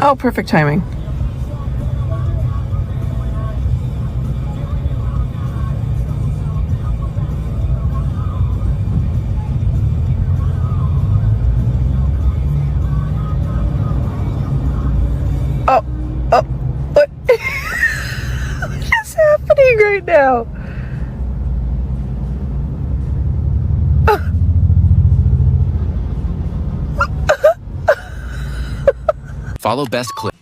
Oh, perfect timing. Oh, what? What is happening right now? Follow best clip.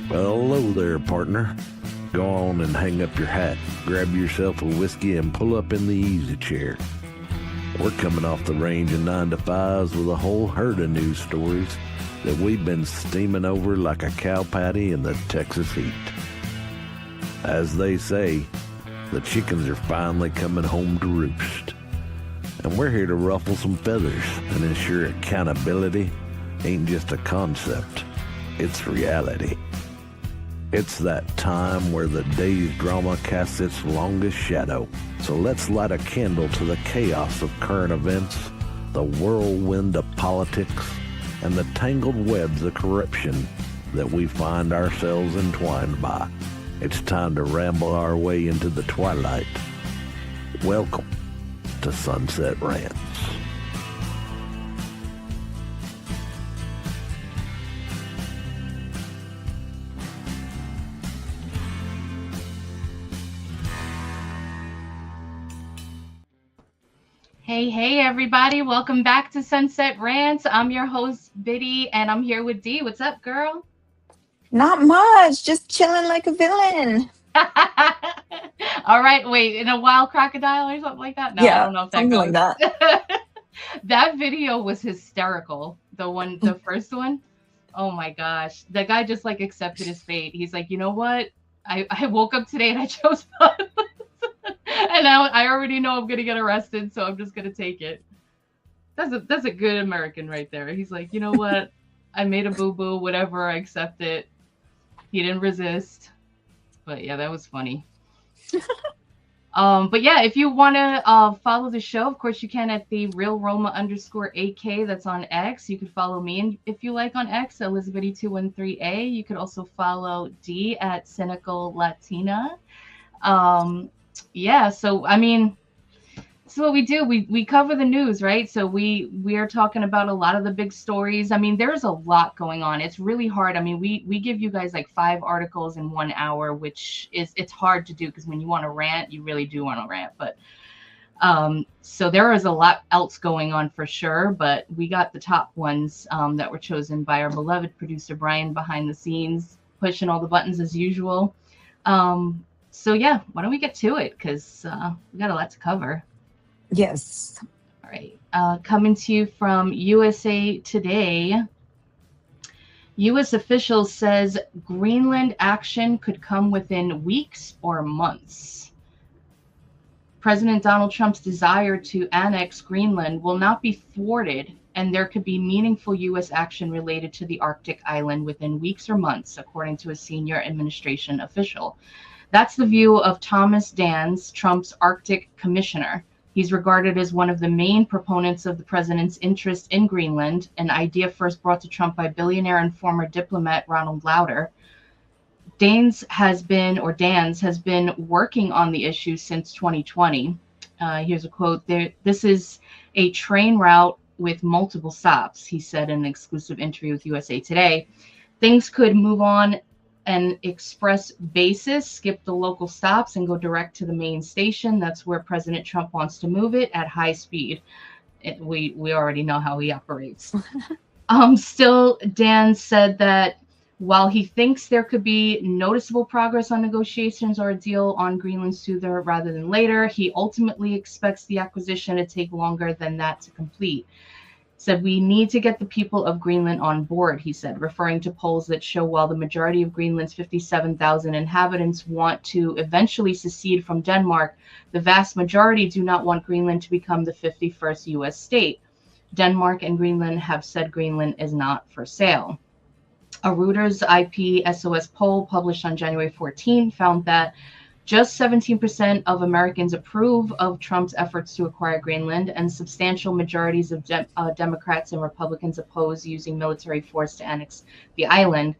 Well, hello there, partner. Go on and hang up your hat, grab yourself a whiskey, and pull up in the easy chair. We're coming off the range of 9 to 5s with a whole herd of news stories that we've been steaming over like a cow patty in the Texas heat. As they say, the chickens are finally coming home to roost. And we're here to ruffle some feathers and ensure accountability ain't just a concept, it's reality. It's that time where the day's drama casts its longest shadow. So let's light a candle to the chaos of current events, the whirlwind of politics, and the tangled webs of corruption that we find ourselves entwined by. It's time to ramble our way into the twilight. Welcome to Sunset Rants. Hey, everybody. Welcome back to Sunset Rants. I'm your host, Biddy, and I'm here with Dee. What's up, girl? Not much. Just chilling like a villain. All right. Wait, in a wild crocodile or something like that? No, Yeah, I don't know if that something goes. like that. That video was hysterical. The first one. Oh my gosh. The guy just like accepted his fate. He's like, you know what? I woke up today and I chose violence. And now I already know I'm gonna get arrested, so I'm just gonna take it. That's a good American right there. He's like, you know what? I made a boo-boo, whatever, I accept it. He didn't resist. But yeah, that was funny. But yeah, if you wanna follow the show, of course you can at the @realroma_AK. That's on X. You could follow me and if you like on X, Elizabeth213A. You could also follow D at Cynical Latina. Yeah, so I mean, this is what we do. We cover the news, right? So we are talking about a lot of the big stories. I mean, there's a lot going on. It's really hard. I mean, we give you guys like 5 articles in 1 hour, which it's hard to do because when you want to rant, you really do want to rant. But so there is a lot else going on for sure, but we got the top ones that were chosen by our beloved producer Brian behind the scenes, pushing all the buttons as usual. So yeah, why don't we get to it? Because we got a lot to cover. Yes. All right. Coming to you from USA Today. U.S. officials says Greenland action could come within weeks or months. President Donald Trump's desire to annex Greenland will not be thwarted, and there could be meaningful U.S. action related to the Arctic island within weeks or months, according to a senior administration official. That's the view of Thomas Dans, Trump's Arctic commissioner. He's regarded as one of the main proponents of the president's interest in Greenland, an idea first brought to Trump by billionaire and former diplomat Ronald Lauder. Dans has been working on the issue since 2020. Here's a quote. This is a train route with multiple stops, he said in an exclusive interview with USA Today. Things could move on an express basis, skip the local stops and go direct to the main station. That's where President Trump wants to move it at high speed. We already know how he operates. Still, Dan said that while he thinks there could be noticeable progress on negotiations or a deal on Greenland sooner rather than later, he ultimately expects the acquisition to take longer than that to complete. Said we need to get the people of Greenland on board, he said, referring to polls that show while the majority of Greenland's 57,000 inhabitants want to eventually secede from Denmark, the vast majority do not want Greenland to become the 51st U.S. state. Denmark and Greenland have said Greenland is not for sale. A Reuters IP SOS poll published on January 14 found that just 17% of Americans approve of Trump's efforts to acquire Greenland, and substantial majorities of Democrats and Republicans oppose using military force to annex the island.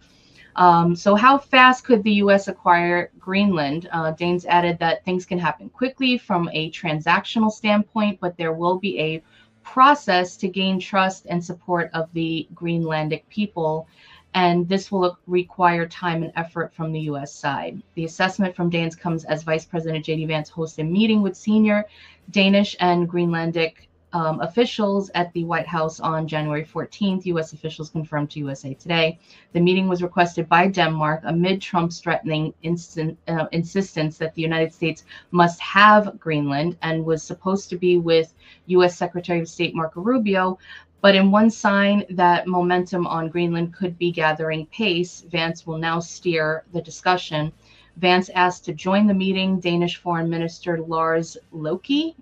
So how fast could the U.S. acquire Greenland? Danes added that things can happen quickly from a transactional standpoint, but there will be a process to gain trust and support of the Greenlandic people, and this will require time and effort from the U.S. side. The assessment from Danes comes as Vice President J.D. Vance hosted a meeting with senior Danish and Greenlandic officials at the White House on January 14th, U.S. officials confirmed to USA Today. The meeting was requested by Denmark amid Trump's threatening insistence that the United States must have Greenland, and was supposed to be with U.S. Secretary of State Marco Rubio. But in one sign that momentum on Greenland could be gathering pace, Vance will now steer the discussion. Vance asked to join the meeting. Danish Foreign Minister Lars Løkke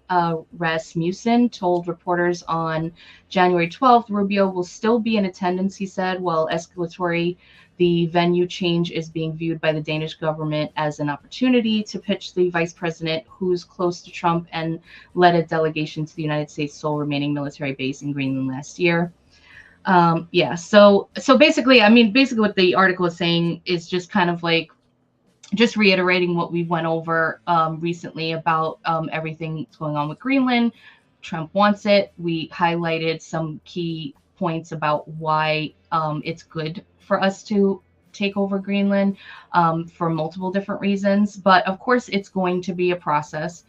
Rasmussen told reporters on January 12th, Rubio will still be in attendance, he said, while escalatory. The venue change is being viewed by the Danish government as an opportunity to pitch the vice president, who's close to Trump and led a delegation to the United States' sole remaining military base in Greenland last year. So basically, basically what the article is saying is just kind of like, just reiterating what we went over recently about everything that's going on with Greenland. Trump wants it. We highlighted some key points about why it's good for us to take over Greenland for multiple different reasons. But of course, it's going to be a process.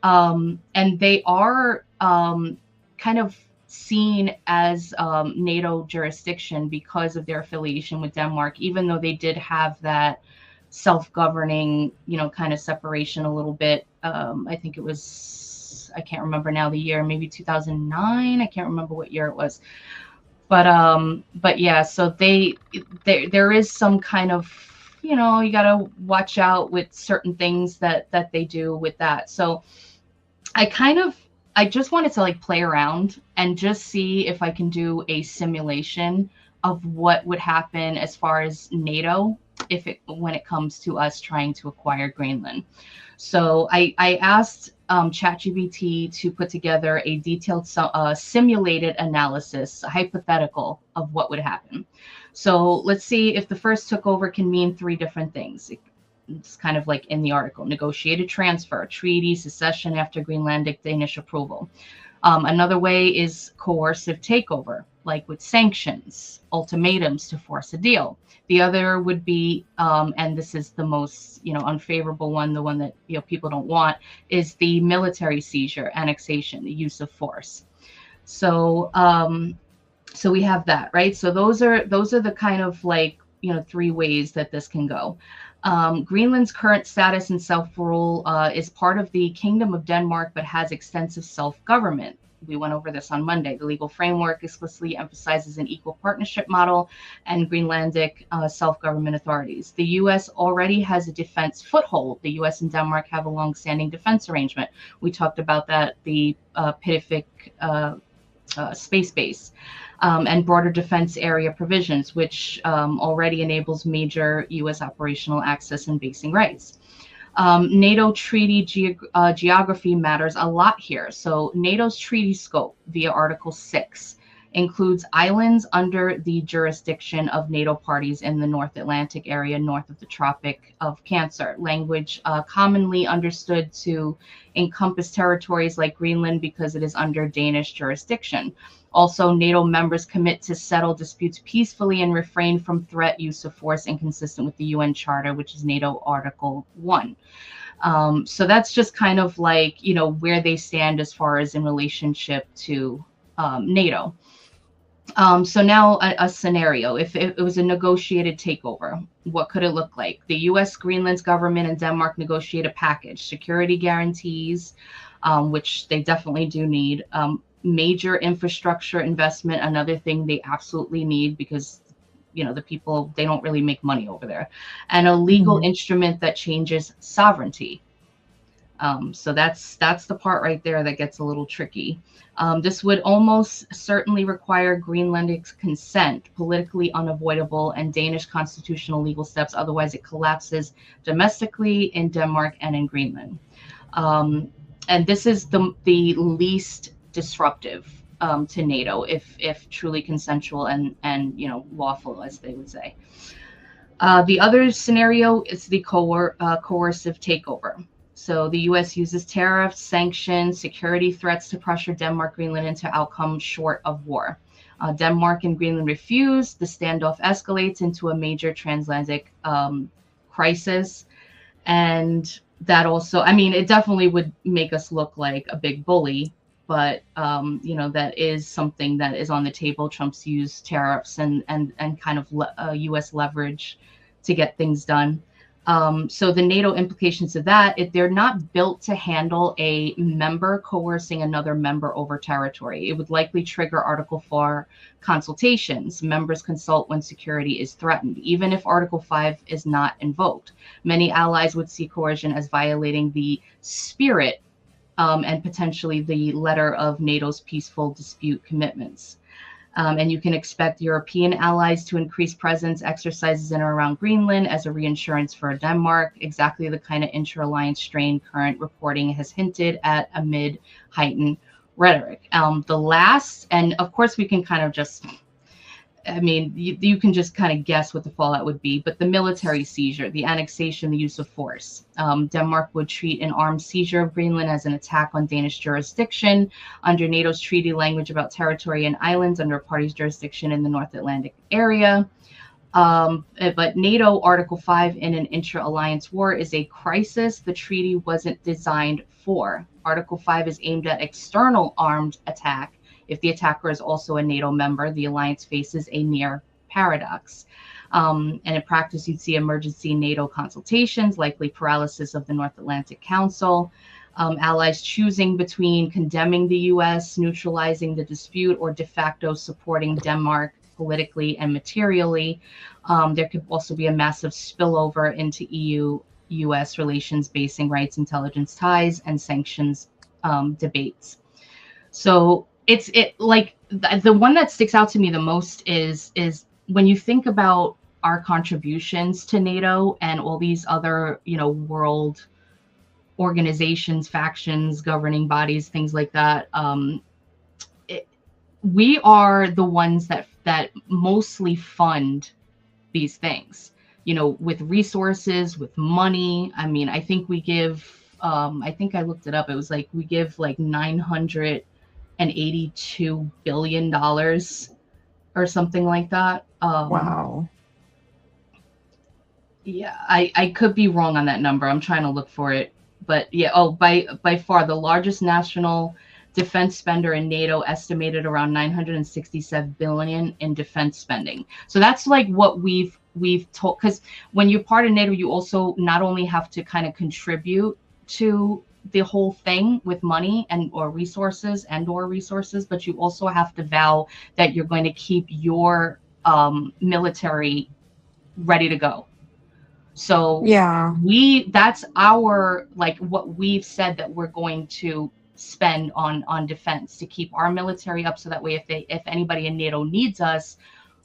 And they are kind of seen as NATO jurisdiction because of their affiliation with Denmark, even though they did have that self-governing, kind of separation a little bit. I think it was, I can't remember now the year, maybe 2009. I can't remember what year it was. But yeah, so there is some kind of, you got to watch out with certain things that they do with that. So I just wanted to like play around and just see if I can do a simulation of what would happen as far as NATO when it comes to us trying to acquire Greenland. So I asked ChatGPT to put together a detailed simulated analysis, a hypothetical of what would happen. So let's see if the first took over can mean three different things. It's kind of like in the article: negotiated transfer, treaty, secession after Greenlandic Danish approval. Another way is coercive takeover, like with sanctions, ultimatums to force a deal. The other would be, and this is the most, unfavorable one, the one that, people don't want, is the military seizure, annexation, the use of force. So, so we have that, right? So those are the kind of like, three ways that this can go. Greenland's current status and self-rule is part of the Kingdom of Denmark, but has extensive self-government. We went over this on Monday. The legal framework explicitly emphasizes an equal partnership model and Greenlandic self-government authorities. The U.S. already has a defense foothold. The U.S. and Denmark have a long-standing defense arrangement. We talked about that, the Pacific space base. And broader defense area provisions, which already enables major U.S. operational access and basing rights. NATO treaty geography matters a lot here. So NATO's treaty scope via Article 6 includes islands under the jurisdiction of NATO parties in the North Atlantic area north of the Tropic of Cancer. Language commonly understood to encompass territories like Greenland because it is under Danish jurisdiction. Also, NATO members commit to settle disputes peacefully and refrain from threat, use of force, inconsistent with the UN Charter, which is NATO Article 1. So that's just kind of like, where they stand as far as in relationship to NATO. So now a scenario, if it was a negotiated takeover, what could it look like? The U.S., Greenland's government, and Denmark negotiate a package, security guarantees, which they definitely do need, major infrastructure investment, another thing they absolutely need because, the people, they don't really make money over there, and a legal instrument that changes sovereignty. So that's the part right there that gets a little tricky. This would almost certainly require Greenland's consent, politically unavoidable, and Danish constitutional legal steps. Otherwise, it collapses domestically in Denmark and in Greenland. And this is the least disruptive to NATO, if truly consensual and lawful, as they would say. The other scenario is the coercive takeover. So the U.S. uses tariffs, sanctions, security threats to pressure Denmark, Greenland into outcomes short of war. Denmark and Greenland refuse. The standoff escalates into a major transatlantic crisis. And that also, I mean, it definitely would make us look like a big bully, but that is something that is on the table. Trump's used tariffs and kind of U.S. leverage to get things done. So the NATO implications of that, they're not built to handle a member coercing another member over territory. It would likely trigger Article 4 consultations. Members consult when security is threatened, even if Article 5 is not invoked. Many allies would see coercion as violating the spirit and potentially the letter of NATO's peaceful dispute commitments. And you can expect European allies to increase presence exercises in or around Greenland as a reinsurance for Denmark, exactly the kind of inter-alliance strain current reporting has hinted at amid heightened rhetoric. The last, and of course we can kind of just, I mean, you can just kind of guess what the fallout would be, but the military seizure, the annexation, the use of force. Denmark would treat an armed seizure of Greenland as an attack on Danish jurisdiction under NATO's treaty language about territory and islands under a party's jurisdiction in the North Atlantic area. But NATO Article 5 in an intra-alliance war is a crisis the treaty wasn't designed for. Article 5 is aimed at external armed attack. If the attacker is also a NATO member, the alliance faces a near paradox. And in practice, you'd see emergency NATO consultations, likely paralysis of the North Atlantic Council, allies choosing between condemning the U.S., neutralizing the dispute, or de facto supporting Denmark politically and materially. There could also be a massive spillover into EU-U.S. relations, basing rights, intelligence ties, and sanctions debates. So like the one that sticks out to me the most is when you think about our contributions to NATO and all these other, world organizations, factions, governing bodies, things like that. We are the ones that mostly fund these things, with resources, with money. I mean, I think we give, I think I looked it up. It was like, we give like $982 billion or something like that. Wow. Yeah, I could be wrong on that number. I'm trying to look for it. But yeah, by far the largest national defense spender in NATO, estimated around 967 billion in defense spending. So that's like what we've told, because when you're part of NATO, you also not only have to kind of contribute to the whole thing with money or resources, but you also have to vow that you're going to keep your military ready to go. So yeah, that's our, like, what we've said that we're going to spend on defense to keep our military up, so that way if anybody in NATO needs us,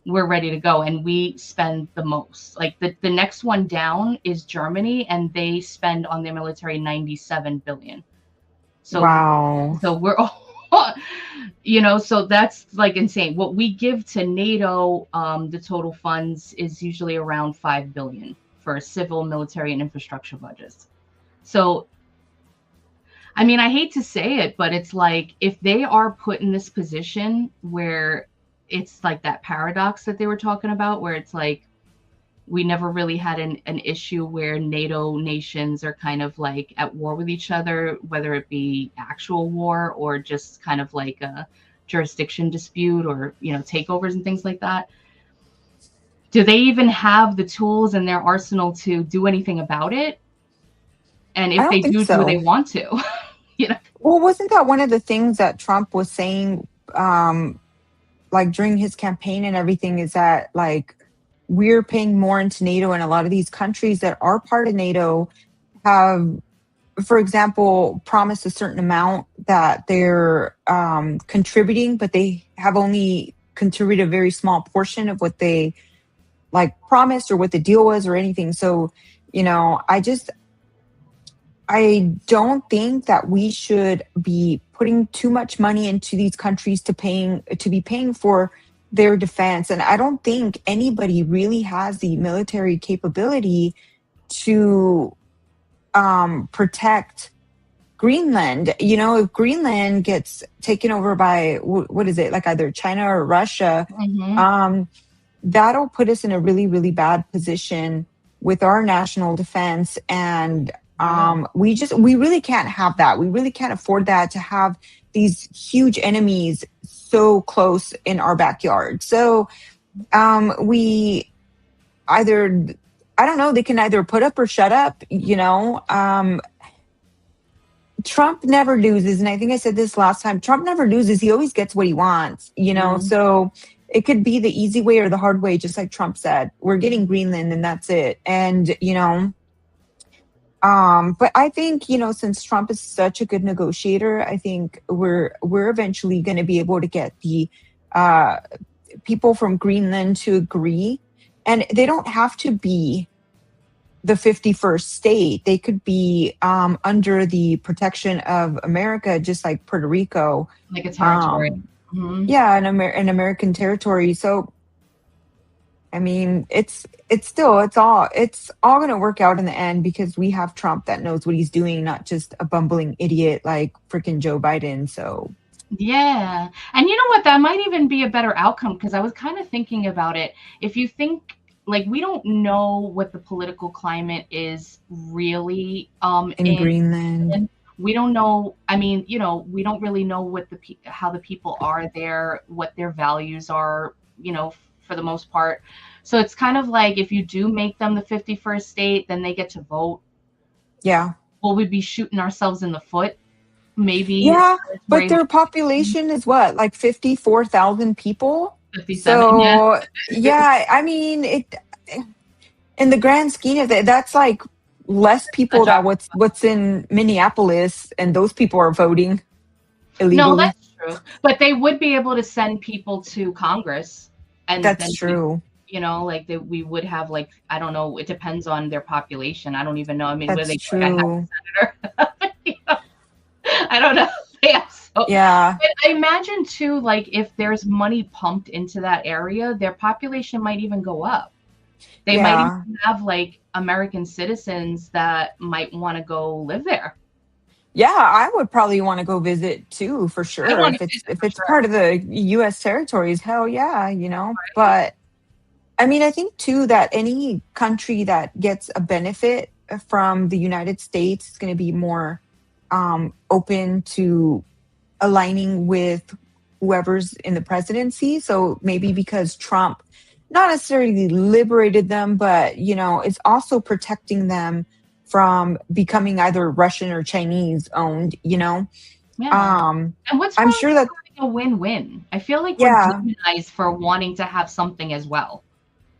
we're ready to go. And we spend the most. Like the next one down is Germany, and they spend on their military 97 billion. So wow. So we're all, so that's like insane. What we give to NATO, the total funds is usually around 5 billion for civil, military, and infrastructure budgets. So I mean, I hate to say it, but it's like, if they are put in this position where it's like that paradox that they were talking about, where it's like, we never really had an issue where NATO nations are kind of like at war with each other, whether it be actual war or just kind of like a jurisdiction dispute or, takeovers and things like that. Do they even have the tools in their arsenal to do anything about it? And if they do they want to? Well, wasn't that one of the things that Trump was saying, like during his campaign and everything, is that like we're paying more into NATO, and a lot of these countries that are part of NATO have for example, promise a certain amount that they're contributing, but they have only contributed a very small portion of what they like promised or what the deal was or anything. So, I don't think that we should be putting too much money into these countries to be paying for their defense. And I don't think anybody really has the military capability to protect Greenland. If Greenland gets taken over by what is it, like either China or Russia, that'll put us in a really, really bad position with our national defense. And we really can't have that. We really can't afford that, to have these huge enemies so close in our backyard. So we either, I don't know, they can either put up or shut up. Trump never loses, and I think I said this last time. Trump never loses. He always gets what he wants. So it could be the easy way or the hard way, just like Trump said. We're getting Greenland, and that's it. And but I think, since Trump is such a good negotiator, I think we're eventually going to be able to get the people from Greenland to agree. And they don't have to be the 51st state. They could be under the protection of America, just like Puerto Rico. Like a territory. Yeah, an American territory. So, I mean, it's all going to work out in the end, because we have Trump that knows what he's doing, not just a bumbling idiot like freaking Joe Biden. So yeah. And you know what? That might even be a better outcome, because I was kind of thinking about it. If you think, like, we don't know what the political climate is really in Greenland. We don't know. I mean, we don't really know what how the people are there, what their values are, for the most part. So it's kind of like, if you do make them the 51st state, then they get to vote. Yeah. Will we be shooting ourselves in the foot? Maybe. Yeah, but their population is what, like 54,000 people? 57. So yeah, I mean, it in the grand scheme of it, that's like less people that what's in Minneapolis, and those people are voting illegally. No, that's true. But they would be able to send people to Congress, and that's true. We would have, like, I don't know, it depends on their population. I don't even know. I mean, that's whether they true. Senator. I don't know. Yeah. So, yeah. But I imagine too, like, if there's money pumped into that area, their population might even go up. They might even have, like, American citizens that might want to go live there. Yeah, I would probably want to go visit too, for sure. If it's part of the U.S. territories, hell yeah, Right. But I mean, I think too that any country that gets a benefit from the United States is going to be more open to aligning with whoever's in the presidency. So maybe because Trump not necessarily liberated them, but it's also protecting them from becoming either Russian or Chinese owned. Yeah. And I'm sure that a win-win. I feel like we're demonized for wanting to have something as well.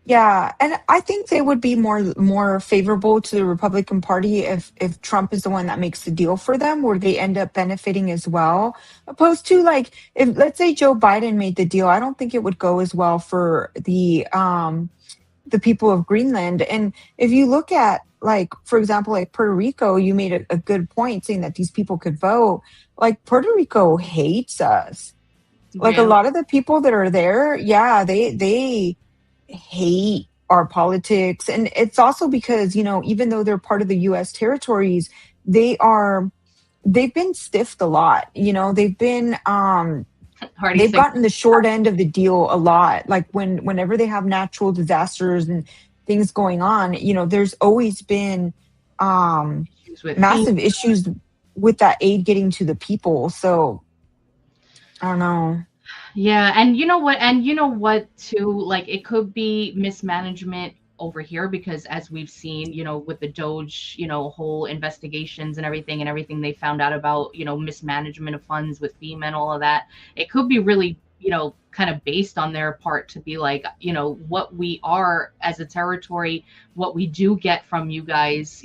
Yeah, and I think they would be more favorable to the Republican Party if Trump is the one that makes the deal for them, where they end up benefiting as well. Opposed to, like, if let's say Joe Biden made the deal, I don't think it would go as well for the people of Greenland. And if you look at, like, for example, like Puerto Rico, you made a good point saying that these people could vote. Like, Puerto Rico hates us. Like, a lot of the people that are there, they hate our politics. And it's also because, even though they're part of the U.S. territories, they've been stiffed a lot. They've been they've gotten the short end of the deal a lot. Like, whenever they have natural disasters and things going on, there's always been massive issues with that aid getting to the people. So I don't know. Yeah, and you know what too, like, it could be mismanagement over here, because as we've seen, with the Doge, whole investigations and everything they found out about, mismanagement of funds with FEMA and all of that, it could be really kind of based on their part to be like, what we are as a territory, what we do get from you guys,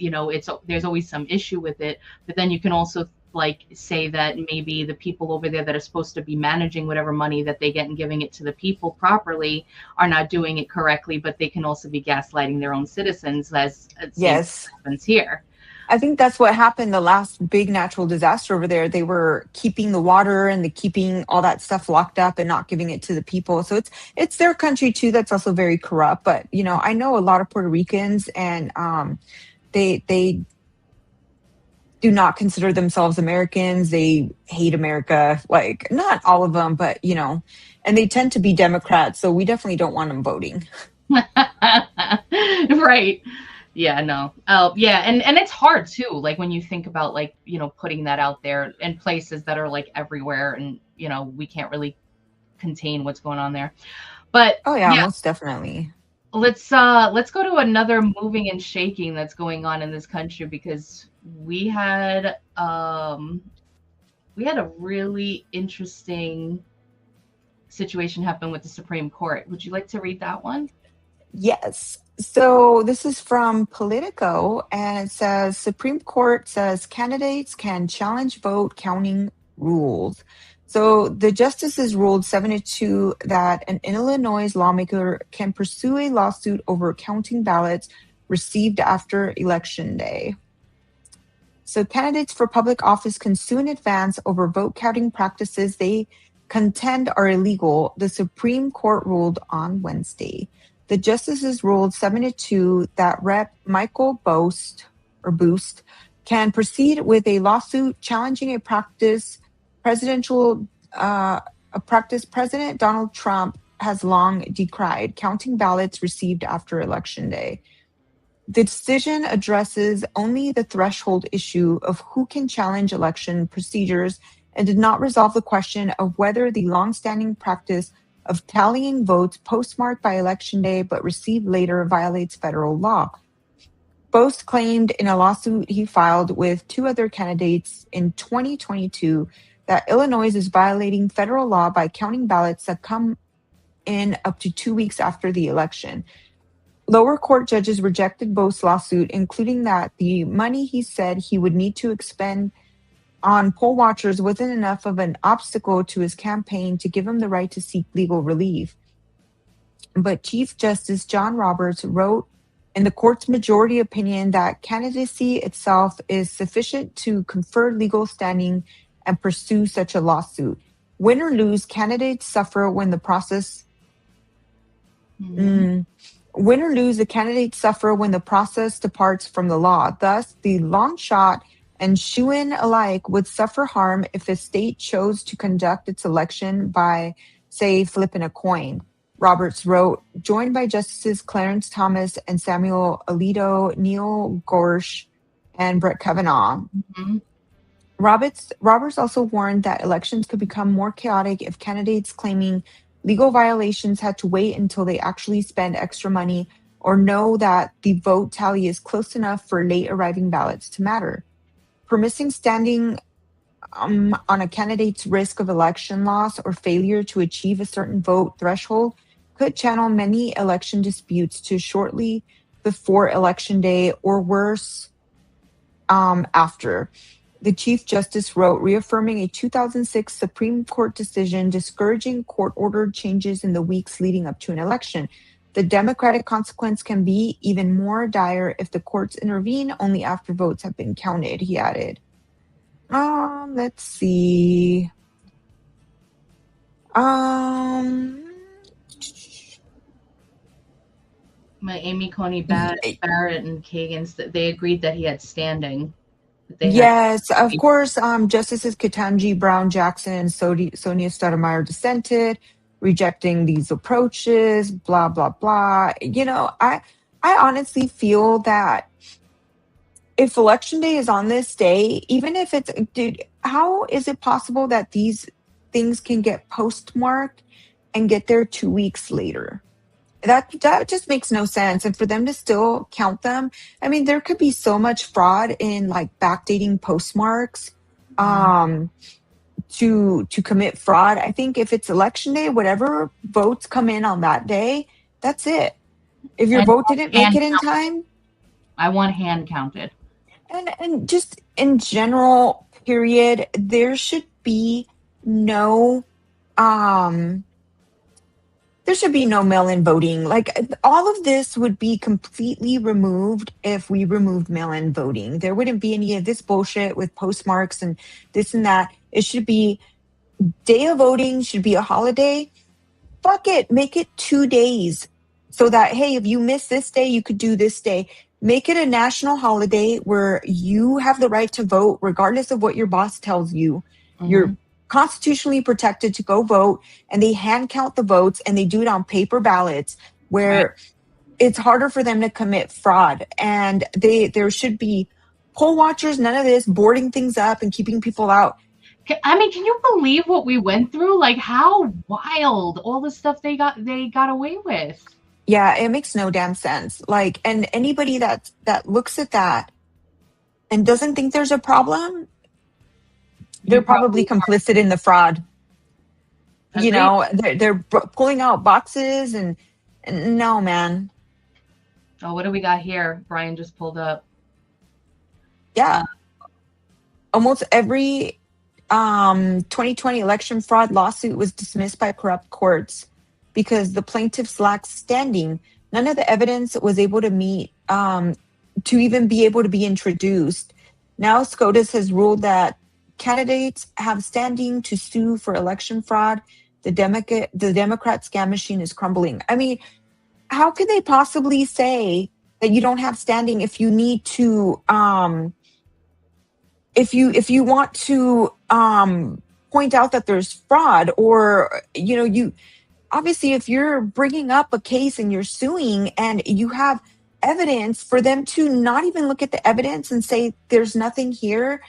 there's always some issue with it. But then you can also like say that maybe the people over there that are supposed to be managing whatever money that they get and giving it to the people properly are not doing it correctly, but they can also be gaslighting their own citizens, as same Yes. happens here. I think that's what happened the last big natural disaster over there. They were keeping the water and keeping all that stuff locked up and not giving it to the people. So it's their country too that's also very corrupt. But I know a lot of Puerto Ricans, and they do not consider themselves Americans. They hate America. Like, not all of them, but and they tend to be Democrats. So we definitely don't want them voting. Right. Yeah, no. Oh, yeah, and it's hard too. Like when you think about like, putting that out there in places that are like everywhere, and we can't really contain what's going on there. But Oh yeah, most definitely. let's go to another moving and shaking that's going on in this country, because we had a really interesting situation happen with the Supreme Court. Would you like to read that one? Yes. So this is from Politico, and it says Supreme Court says candidates can challenge vote counting rules. So the justices ruled 7-2 that an Illinois lawmaker can pursue a lawsuit over counting ballots received after Election Day. So candidates for public office can sue in advance over vote counting practices they contend are illegal, the Supreme Court ruled on Wednesday. The justices ruled 7-2 that Rep. Michael Boost can proceed with a lawsuit challenging a practice President Donald Trump has long decried, counting ballots received after Election Day. The decision addresses only the threshold issue of who can challenge election procedures and did not resolve the question of whether the longstanding practice of tallying votes postmarked by Election Day but received later violates federal law. Bost claimed in a lawsuit he filed with two other candidates in 2022 that Illinois is violating federal law by counting ballots that come in up to 2 weeks after the election. Lower court judges rejected Bost's lawsuit, including that the money he said he would need to expend on poll watchers wasn't enough of an obstacle to his campaign to give him the right to seek legal relief. But Chief Justice John Roberts wrote in the court's majority opinion that candidacy itself is sufficient to confer legal standing and pursue such a lawsuit. Win or lose, candidates suffer when the process. Win or lose, the candidates suffer when the process departs from the law. Thus, the long shot and shoo-in alike would suffer harm if a state chose to conduct its election by, say, flipping a coin. Roberts wrote, joined by Justices Clarence Thomas and Samuel Alito, Neil Gorsuch, and Brett Kavanaugh. Mm-hmm. Roberts also warned that elections could become more chaotic if candidates claiming legal violations had to wait until they actually spend extra money or know that the vote tally is close enough for late arriving ballots to matter. Permitting standing on a candidate's risk of election loss or failure to achieve a certain vote threshold could channel many election disputes to shortly before Election Day or worse, after. The Chief Justice wrote, reaffirming a 2006 Supreme Court decision discouraging court-ordered changes in the weeks leading up to an election. The democratic consequence can be even more dire if the courts intervene only after votes have been counted, he added. Let's see. Amy Coney Barrett and Kagan, they agreed that he had standing. Yes, of course. Justices Ketanji Brown Jackson and Sonia Sotomayor dissented, rejecting these approaches, blah, blah, blah. I honestly feel that if Election Day is on this day, even if it's, dude, how is it possible that these things can get postmarked and get there 2 weeks later? That just makes no sense. And for them to still count them, I mean, there could be so much fraud in like backdating postmarks to commit fraud. I think if it's election day, whatever votes come in on that day, that's it. If your And vote didn't make hand it in count. time, I want hand counted. and just in general, period, there should be no um there should be no mail-in voting. Like all of this would be completely removed if we removed mail-in voting. There wouldn't be any of this bullshit with postmarks and this and that. It should be day of voting should be a holiday. Fuck it, make it 2 days so that, hey, if you miss this day, you could do this day. Make it a national holiday where you have the right to vote regardless of what your boss tells you. You're constitutionally protected to go vote, and they hand count the votes and they do it on paper ballots where it's harder for them to commit fraud. And there should be poll watchers, none of this boarding things up and keeping people out. I mean, can you believe what we went through? Like how wild all the stuff they got away with. Yeah, it makes no damn sense. Like, and anybody that looks at that and doesn't think there's a problem, they're probably complicit in the fraud. Agreed. You know, they're pulling out boxes and no, man. Oh, what do we got here? Brian just pulled up. Yeah. Almost every 2020 election fraud lawsuit was dismissed by corrupt courts because the plaintiffs lacked standing. None of the evidence was able to meet to even be able to be introduced. Now SCOTUS has ruled that candidates have standing to sue for election fraud. The Democrat scam machine is crumbling. I mean, how could they possibly say that you don't have standing if you need to if you want to point out that there's fraud, or you obviously, if you're bringing up a case and you're suing and you have evidence, for them to not even look at the evidence and say there's nothing here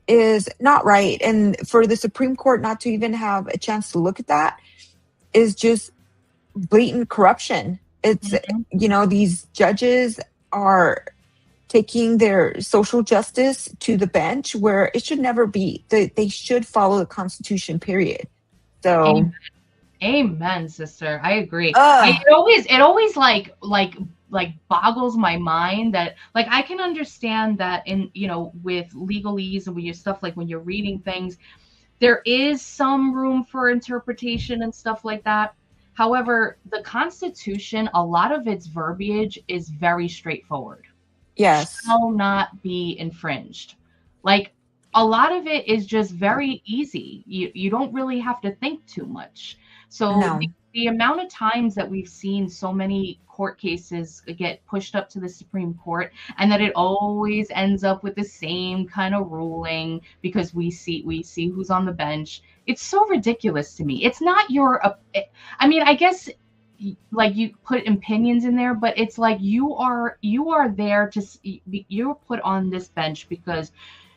is not right. And for the Supreme Court not to even have a chance to look at that is just blatant corruption. It's, these judges are taking their social justice to the bench where it should never be. They should follow the Constitution, period. So... Amen, sister. I agree. It always like boggles my mind that, like, I can understand that in, with legalese and with your stuff, like when you're reading things, there is some room for interpretation and stuff like that. However, the Constitution, a lot of its verbiage is very straightforward. Yes. Shall not be infringed. Like, a lot of it is just very easy. You don't really have to think too much. So the amount of times that we've seen so many court cases get pushed up to the Supreme Court, and that it always ends up with the same kind of ruling because we see who's on the bench. It's so ridiculous to me. It's not I mean, I guess like you put opinions in there, but it's like you are there you're put on this bench because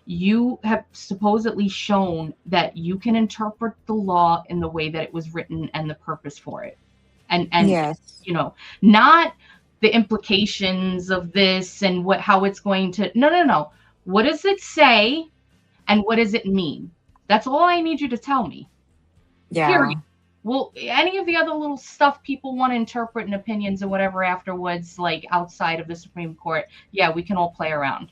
you have supposedly shown that you can interpret the law in the way that it was written and the purpose for it. And yes. Not the implications of this and how it's going to, no. What does it say and what does it mean? That's all I need you to tell me. Yeah. Period. Well, any of the other little stuff people want to interpret and opinions and whatever afterwards, like outside of the Supreme Court, yeah, we can all play around.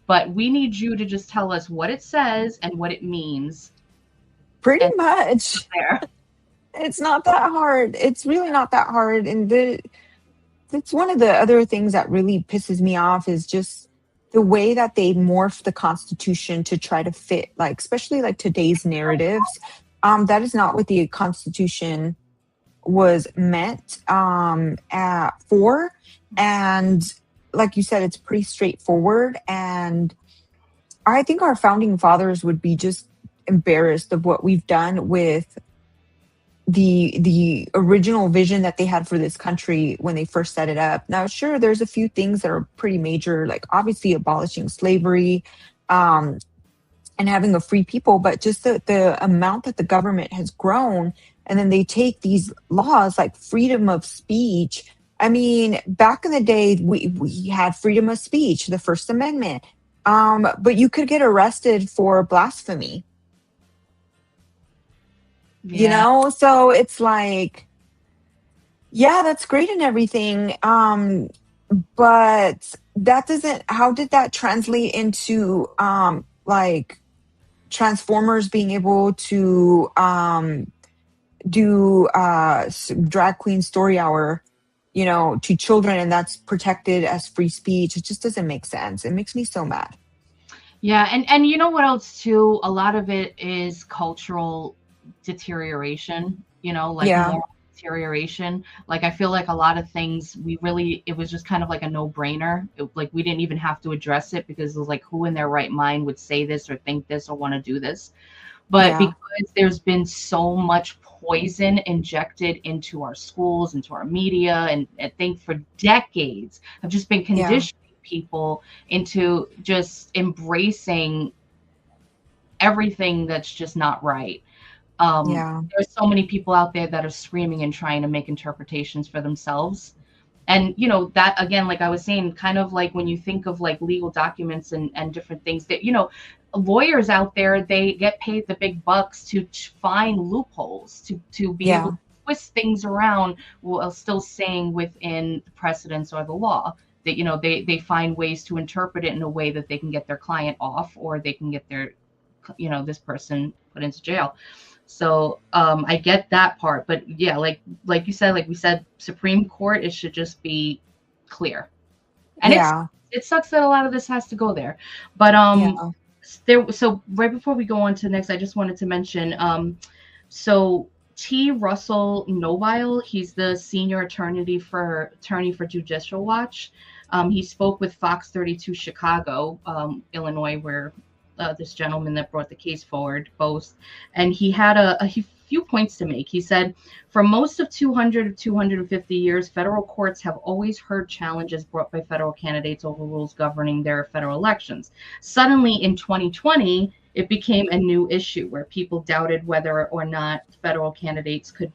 But we need you to just tell us what it says and what it means. Pretty much. It's not that hard. It's really not that hard. And it's one of the other things that really pisses me off is just the way that they morph the Constitution to try to fit, like, especially like today's narratives. That is not what the Constitution was meant for. And like you said, it's pretty straightforward. And I think our founding fathers would be just embarrassed of what we've done with the original vision that they had for this country when they first set it up. Now, sure, there's a few things that are pretty major, like obviously abolishing slavery and having a free people, but just the amount that the government has grown. And then they take these laws like freedom of speech. I mean, back in the day, we had freedom of speech, the First Amendment, but you could get arrested for blasphemy. Yeah. So it's like, yeah, that's great and everything. But that doesn't, how did that translate into like Transformers being able to do drag queen story hour, to children, and that's protected as free speech? It just doesn't make sense. It makes me so mad. Yeah, and you know what else too? A lot of it is cultural deterioration, like Yeah, moral deterioration. Like I feel like a lot of things it was just kind of like a no-brainer. Like we didn't even have to address it because it was like who in their right mind would say this or think this or want to do this. But yeah, because there's been so much poison injected into our schools, into our media, and I think for decades have just been yeah, conditioning people into just embracing everything that's just not right. yeah, There's so many people out there that are screaming and trying to make interpretations for themselves. And that again, like I was saying, kind of like when you think of like legal documents and different things that lawyers out there, they get paid the big bucks to find loopholes to be able yeah, to twist things around while still staying within the precedents or the law. That they find ways to interpret it in a way that they can get their client off, or they can get their this person put into jail. So I get that part, but yeah, like you said, like we said, Supreme Court, it should just be clear. And yeah, it sucks that a lot of this has to go there. But yeah. so right before we go on to the next, I just wanted to mention so T. Russell Novile, he's the senior attorney for Judicial Watch. He spoke with Fox 32 Chicago, Illinois, where this gentleman that brought the case forward boast, and he had a few points to make. He said, for most of 200 to 250 years, federal courts have always heard challenges brought by federal candidates over rules governing their federal elections. Suddenly, in 2020, it became a new issue where people doubted whether or not federal candidates could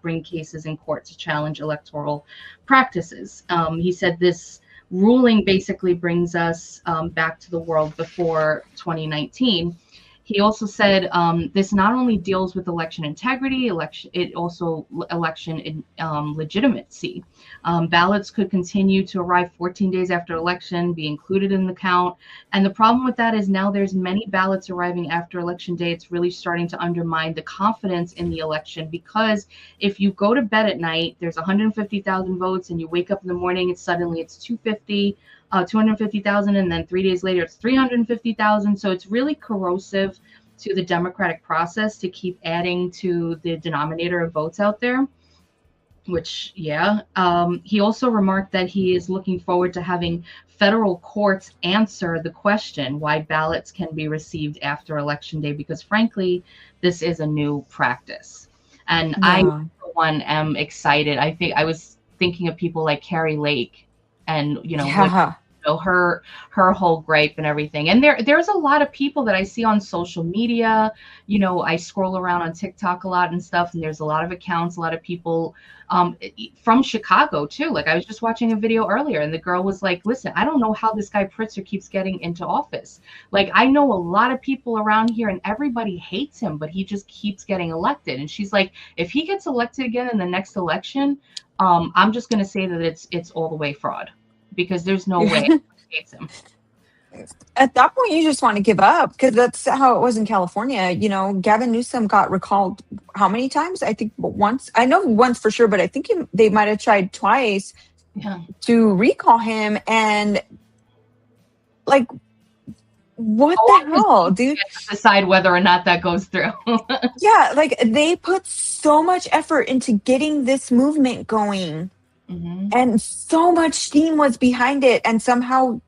bring cases in court to challenge electoral practices. He said this ruling basically brings us back to the world before 2019. He also said this not only deals with election integrity, it also election legitimacy. Ballots could continue to arrive 14 days after election, be included in the count. And the problem with that is now there's many ballots arriving after election day. It's really starting to undermine the confidence in the election, because if you go to bed at night, there's 150,000 votes, and you wake up in the morning, it's 250,000, and then 3 days later it's 350,000. So it's really corrosive to the democratic process to keep adding to the denominator of votes out there. Which, yeah. He also remarked that he is looking forward to having federal courts answer the question why ballots can be received after election day, because frankly, this is a new practice. And I, Yeah. for one, am excited. I think I was thinking of people like Carrie Lake, and what Yeah. her whole gripe and everything. And there's a lot of people that I see on social media. I scroll around on TikTok a lot and stuff, and there's a lot of accounts, a lot of people from Chicago too. Like I was just watching a video earlier, and the girl was like, listen, I don't know how this guy Pritzker keeps getting into office. Like I know a lot of people around here and everybody hates him, but he just keeps getting elected. And she's like, if he gets elected again in the next election, I'm just going to say that it's all the way fraud, because there's no way he hates him. At that point, you just want to give up, because that's how it was in California. Gavin Newsom got recalled how many times? I think once. I know once for sure, but I think they might have tried twice Yeah. to recall him. And like, what Oh, the hell, dude? decide whether or not that goes through. Yeah, like they put so much effort into getting this movement going, hmm and so much steam was behind it, and somehow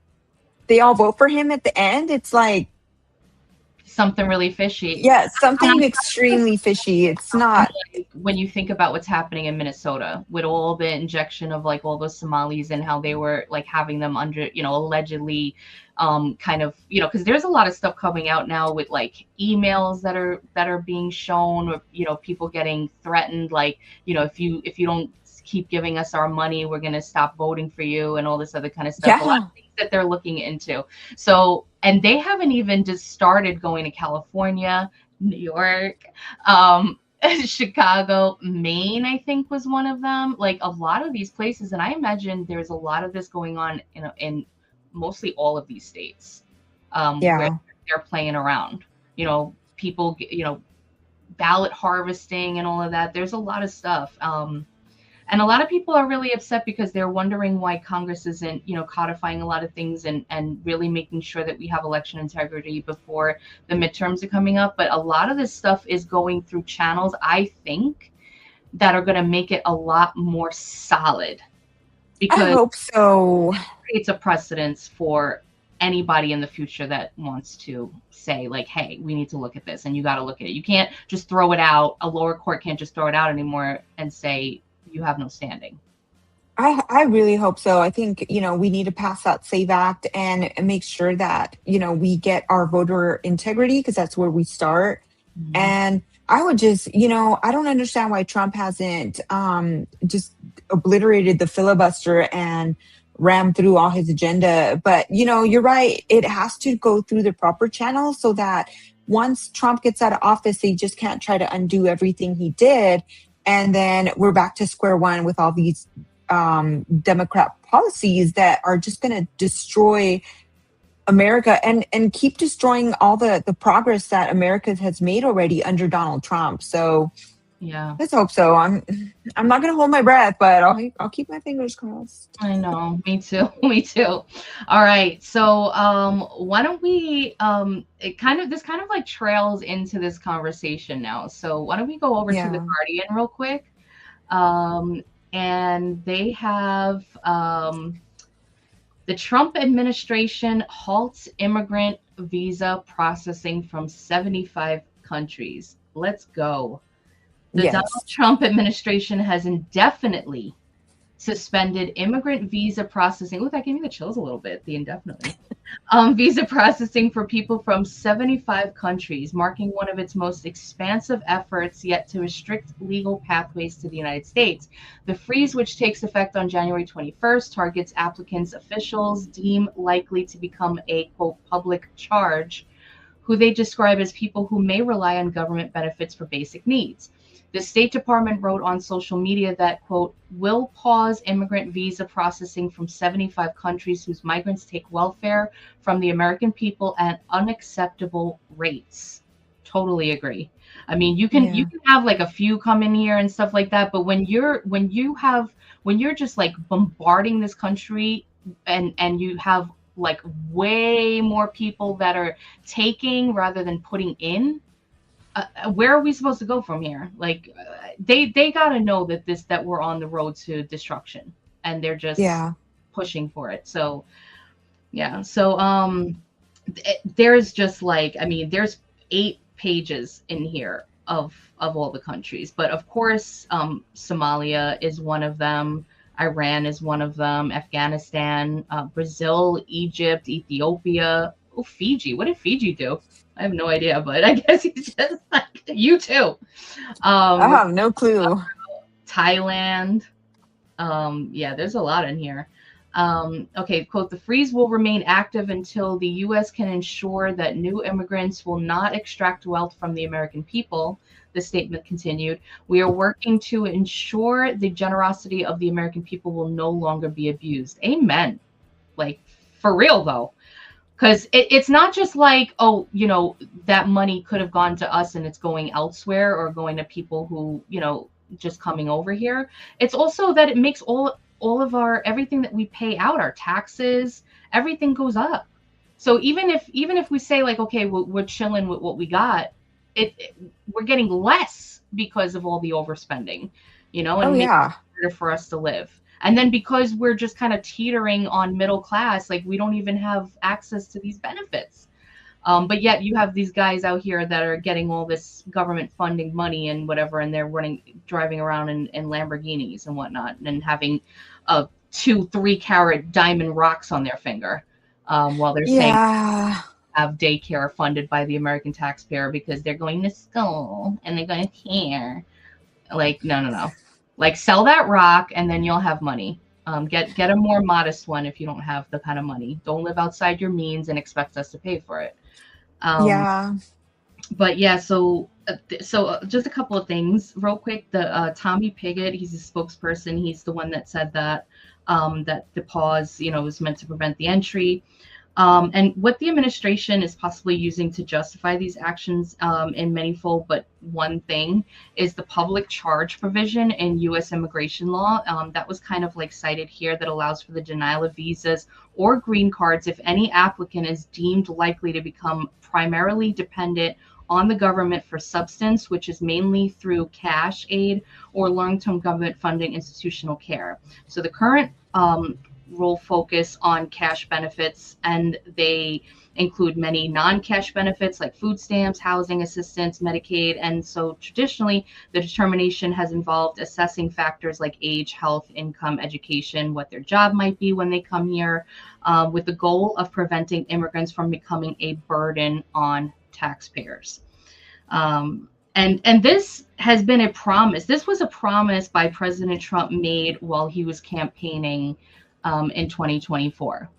they all vote for him at the end. It's like, Something really fishy. yeah, And something extremely fishy. It's not. when you think about what's happening in Minnesota with all the injection of like all the Somalis, and how they were like having them under, allegedly kind of, because there's a lot of stuff coming out now with like emails that are being shown, or people getting threatened, like, if you don't keep giving us our money, we're going to stop voting for you, and all this other kind of stuff. A lot Yeah. of things that they're looking into. So, and they haven't even just started going to California, New York. Chicago, Maine, I think was one of them. Like a lot of these places, and I imagine there's a lot of this going on in mostly all of these states, where Yeah. they're playing around. People, ballot harvesting and all of that. There's a lot of stuff. And a lot of people are really upset because they're wondering why Congress isn't, codifying a lot of things and really making sure that we have election integrity before the midterms are coming up. But a lot of this stuff is going through channels, I think, that are going to make it a lot more solid, I because hope so. it creates a precedence for anybody in the future that wants to say, like, hey, we need to look at this, and you got to look at it. You can't just throw it out. A lower court can't just throw it out anymore and say you have no standing. I really hope so. I think, we need to pass that SAVE Act and make sure that, we get our voter integrity, because that's where we start. Mhm. And I would just, I don't understand why Trump hasn't just obliterated the filibuster and rammed through all his agenda. But, you're right. It has to go through the proper channels so that once Trump gets out of office, they just can't try to undo everything he did. And then we're back to square one with all these Democrat policies that are just going to destroy America and keep destroying all the progress that America has made already under Donald Trump. So Yeah, let's hope so. I'm not going to hold my breath, but I'll keep my fingers crossed. I know. Me too. Me too. All right. So, why don't we, this kind of like trails into this conversation now. So why don't we go over to the Yeah. Guardian real quick? And they have, the Trump administration halts immigrant visa processing from 75 countries. Let's go. The Yes. Donald Trump administration has indefinitely suspended immigrant visa processing. Look, that gave me the chills a little bit, the indefinitely. Visa processing for people from 75 countries, marking one of its most expansive efforts yet to restrict legal pathways to the United States. The freeze, which takes effect on January 21st, targets applicants officials deem likely to become a, quote, public charge, who they describe as people who may rely on government benefits for basic needs. The State Department wrote on social media that, quote, will pause immigrant visa processing from 75 countries whose migrants take welfare from the American people at unacceptable rates. Totally agree. I mean, you can have like a few come in here and stuff like that, but when you're just like bombarding this country and you have like way more people that are taking rather than putting in, where are we supposed to go from here? Like, they got to know that we're on the road to destruction, and they're just pushing for it. So yeah. So there's just like, I mean, there's 8 pages in here of all the countries, but of course, Somalia is one of them. Iran is one of them. Afghanistan, Brazil, Egypt, Ethiopia. Oh, Fiji. What did Fiji do? I have no idea, but I guess he's just like you too. I have no clue. Thailand. Yeah, there's a lot in here. Okay, quote, the freeze will remain active until the U.S. can ensure that new immigrants will not extract wealth from the American people, the statement continued. We are working to ensure the generosity of the American people will no longer be abused. Amen. Like, for real, though. Because it's not just like, oh, that money could have gone to us and it's going elsewhere or going to people who, just coming over here. It's also that it makes all of our, everything that we pay out, our taxes, everything goes up. So even if we say like, okay, we're chilling with what we got, we're getting less because of all the overspending, and making it harder for us to live. And then because we're just kind of teetering on middle class, like we don't even have access to these benefits. But yet you have these guys out here that are getting all this government funding money and whatever, and they're driving around in Lamborghinis and whatnot, and having 2-3 carat diamond rocks on their finger, while they're saying have daycare funded by the American taxpayer because they're going to school and they're going to care. Like, no. Like, sell that rock and then you'll have money. Get a more modest one if you don't have the kind of money. Don't live outside your means and expect us to pay for it. But yeah, so just a couple of things real quick. The Tommy Pigott, he's a spokesperson. He's the one that said that that the pause, was meant to prevent the entry. And what the administration is possibly using to justify these actions in manyfold, but one thing is the public charge provision in U.S. immigration law. That was kind of like cited here, that allows for the denial of visas or green cards if any applicant is deemed likely to become primarily dependent on the government for substance, which is mainly through cash aid or long-term government funding institutional care. So the current rule focus on cash benefits, and they include many non-cash benefits like food stamps, housing assistance, Medicaid. And so traditionally, the determination has involved assessing factors like age, health, income, education, what their job might be when they come here, with the goal of preventing immigrants from becoming a burden on taxpayers. And this has been a promise. This was a promise by President Trump made while he was campaigning in 2024.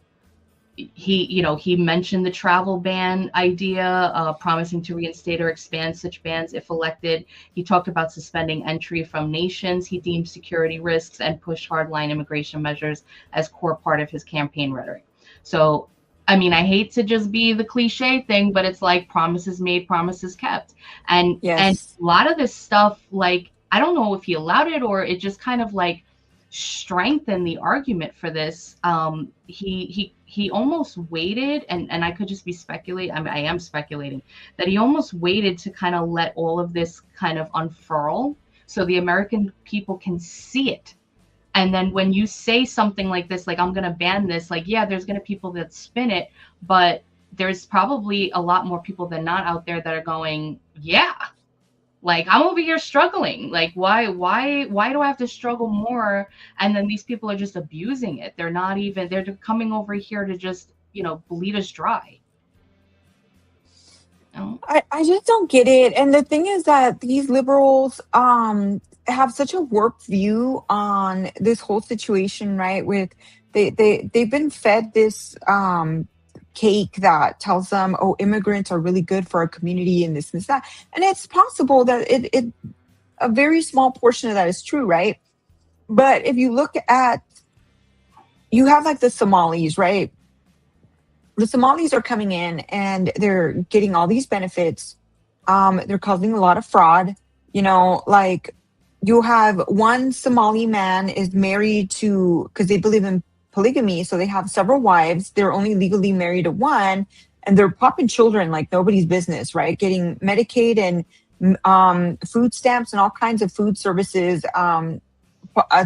He mentioned the travel ban idea, promising to reinstate or expand such bans if elected. He talked about suspending entry from nations he deemed security risks, and pushed hardline immigration measures as core part of his campaign rhetoric. So, I mean, I hate to just be the cliche thing, but it's like promises made, promises kept. And a lot of this stuff, like, I don't know if he allowed it or it just kind of like strengthen the argument for this. He almost waited, and I could just be speculating. I mean, I am speculating that he almost waited to kind of let all of this kind of unfurl so the American people can see it. And then when you say something like this, like, I'm going to ban this, like, yeah, there's going to be people that spin it, but there's probably a lot more people than not out there that are going, yeah, like, I'm over here struggling. Like, why do I have to struggle more? And then these people are just abusing it. They're not even, they're coming over here to just, bleed us dry. I just don't get it. And the thing is that these liberals have such a warped view on this whole situation, right? With they've been fed this cake that tells them, oh, immigrants are really good for our community and this and that. And it's possible that it a very small portion of that is true, right? But if you look at, you have like the Somalis, right? The Somalis are coming in and they're getting all these benefits. They're causing a lot of fraud. Like, you have one Somali man is married to, because they believe in polygamy, so they have several wives. They're only legally married to one, and they're popping children like nobody's business, right? Getting Medicaid and food stamps and all kinds of food services,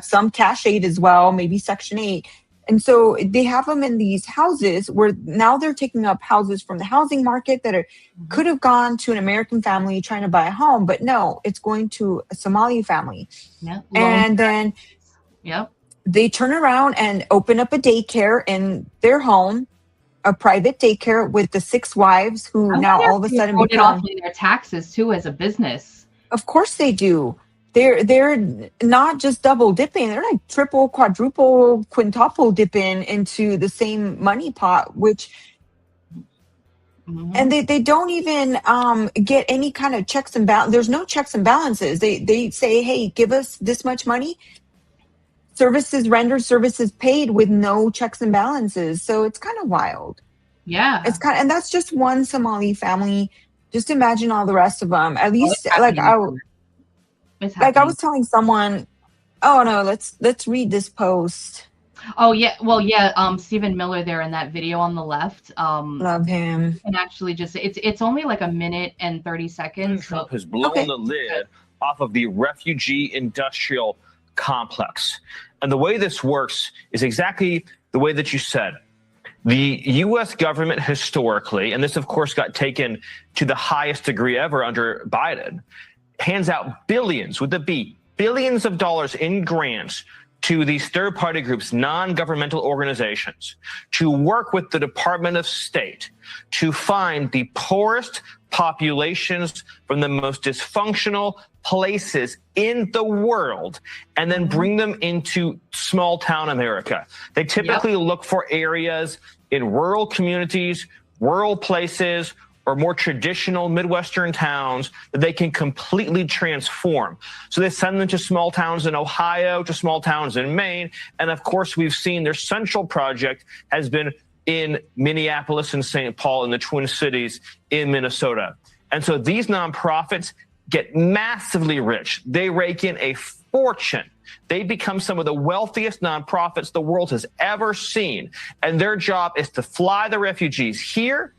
some cash aid as well, maybe Section 8. And so they have them in these houses where now they're taking up houses from the housing market that could have gone to an American family trying to buy a home, but no, it's going to a Somali family. Yeah, and then they turn around and open up a daycare in their home, a private daycare with the 6 wives who now all of a sudden become, it off in their taxes too as a business. Of course they do. They're not just double dipping; they're like triple, quadruple, quintuple dipping into the same money pot, which, and they don't even get any kind of checks and balance. There's no checks and balances. They say, hey, give us this much money. Services rendered, services paid with no checks and balances. So it's kind of wild. Yeah, and that's just one Somali family. Just imagine all the rest of them. At least, I was telling someone, oh no, let's read this post. Oh yeah, well yeah, Stephen Miller there in that video on the left. Love him. And actually, just it's only like a minute and 30 seconds. Trump has blown the lid off of the refugee industrial complex, and the way this works is exactly the way that you said. The U.S. government historically, and this of course got taken to the highest degree ever under Biden, hands out billions, with a B, billions of dollars in grants to these third-party groups, non-governmental organizations, to work with the Department of State to find the poorest populations from the most dysfunctional places in the world and then bring them into small-town America. They typically look for areas in rural communities, rural places, or more traditional Midwestern towns that they can completely transform. So they send them to small towns in Ohio, to small towns in Maine. And of course, we've seen their central project has been in Minneapolis and St. Paul in the Twin Cities in Minnesota. And so these nonprofits get massively rich. They rake in a fortune. They become some of the wealthiest nonprofits the world has ever seen. And their job is to fly the refugees here,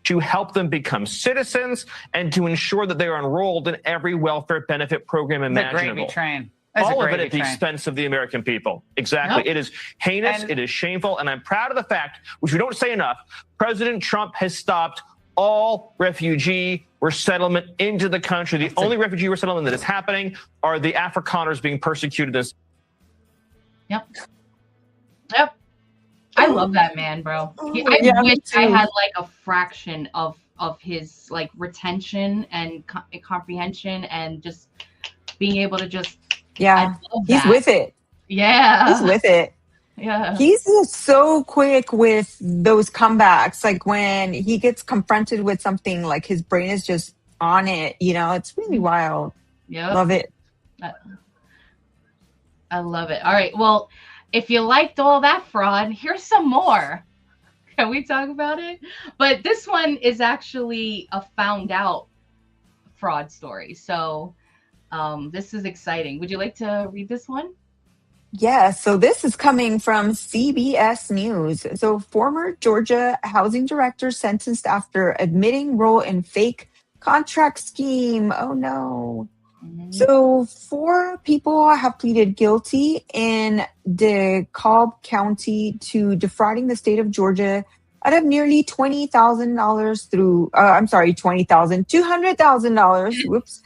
to help them become citizens, and to ensure that they are enrolled in every welfare benefit program imaginable. The gravy train. All of it at the expense of the American people. Exactly. Yep. It is heinous. It is shameful. And I'm proud of the fact, which we don't say enough, President Trump has stopped all refugee resettlement into the country. The only refugee resettlement that is happening are the Afrikaners being persecuted. Yep. I love that man, bro. I wish I had like a fraction of his like retention and comprehension and just being able to just. Yeah, he's with it. Yeah, he's with it. Yeah, he's so quick with those comebacks. Like when he gets confronted with something, like his brain is just on it. You know, it's really wild. Yeah, love it. I love it. All right, well, if you liked all that fraud, here's some more. Can we talk about it? But this one is actually a found out fraud story. So this is exciting. Would you like to read this one? Yeah, so this is coming from CBS News. So former Georgia housing director sentenced after admitting role in fake contract scheme. Oh no. Mm-hmm. So 4 people have pleaded guilty in DeKalb County to defrauding the state of Georgia out of nearly $20,000 through, $200,000, whoops,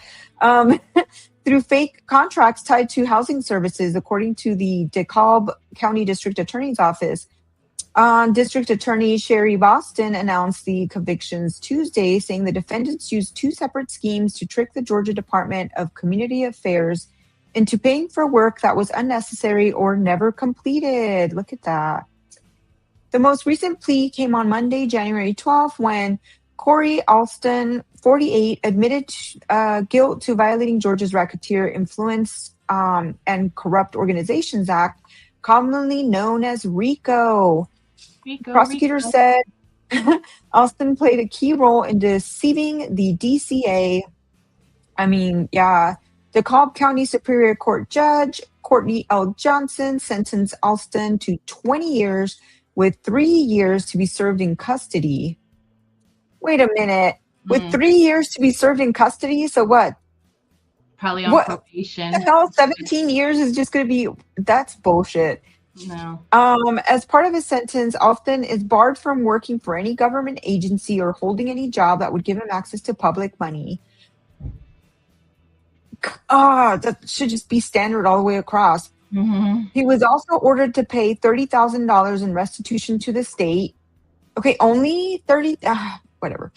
through fake contracts tied to housing services, according to the DeKalb County District Attorney's Office. District Attorney Sherry Boston announced the convictions Tuesday, saying the defendants used 2 separate schemes to trick the Georgia Department of Community Affairs into paying for work that was unnecessary or never completed. Look at that. The most recent plea came on Monday, January 12th, when Corey Alston, 48, admitted guilt to violating Georgia's Racketeer Influence and Corrupt Organizations Act, commonly known as RICO. Prosecutors said Alston played a key role in deceiving the DCA. DeKalb County Superior Court Judge Courtney L. Johnson sentenced Alston to 20 years with 3 years to be served in custody. Wait a minute. With 3 years to be served in custody? So what? Probably on probation. Hell, 17 years is just going to be... That's bullshit. No. As part of his sentence, Alston is barred from working for any government agency or holding any job that would give him access to public money. That should just be standard all the way across. Mm-hmm. He was also ordered to pay $30,000 in restitution to the state. Okay, only 30... whatever.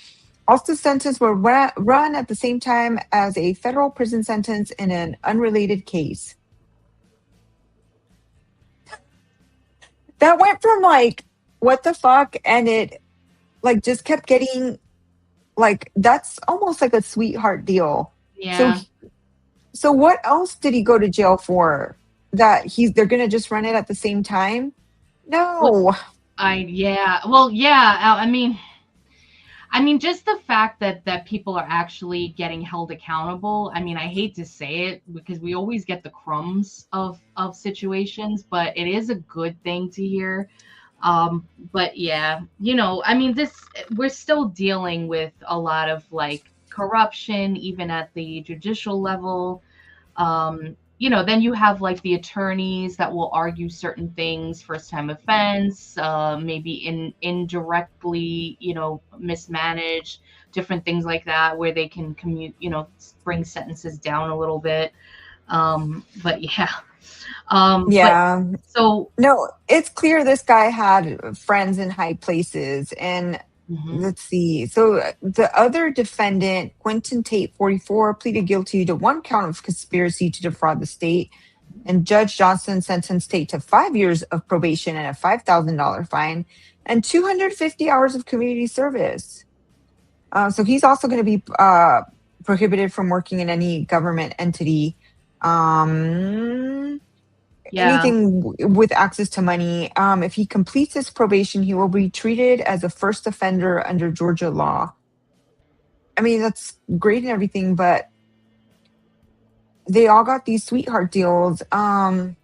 Alston's sentence will run at the same time as a federal prison sentence in an unrelated case. That went from like, what the fuck? And it like just kept getting like, that's almost like a sweetheart deal. Yeah. So what else did he go to jail for? That they're going to just run it at the same time? No. I mean, just the fact that people are actually getting held accountable. I mean, I hate to say it because we always get the crumbs of situations, but it is a good thing to hear. But yeah, I mean, we're still dealing with a lot of like corruption, even at the judicial level. Then you have like the attorneys that will argue certain things, first time offense, maybe indirectly, mismanage, different things like that, where they can bring sentences down a little bit. But yeah. So no, it's clear this guy had friends in high places, and let's see. So the other defendant, Quentin Tate, 44, pleaded guilty to 1 count of conspiracy to defraud the state. And Judge Johnson sentenced Tate to 5 years of probation and a $5,000 fine and 250 hours of community service. So he's also going to be prohibited from working in any government entity. Anything with access to money. If he completes his probation, he will be treated as a first offender under Georgia law. I mean, that's great and everything, but they all got these sweetheart deals. So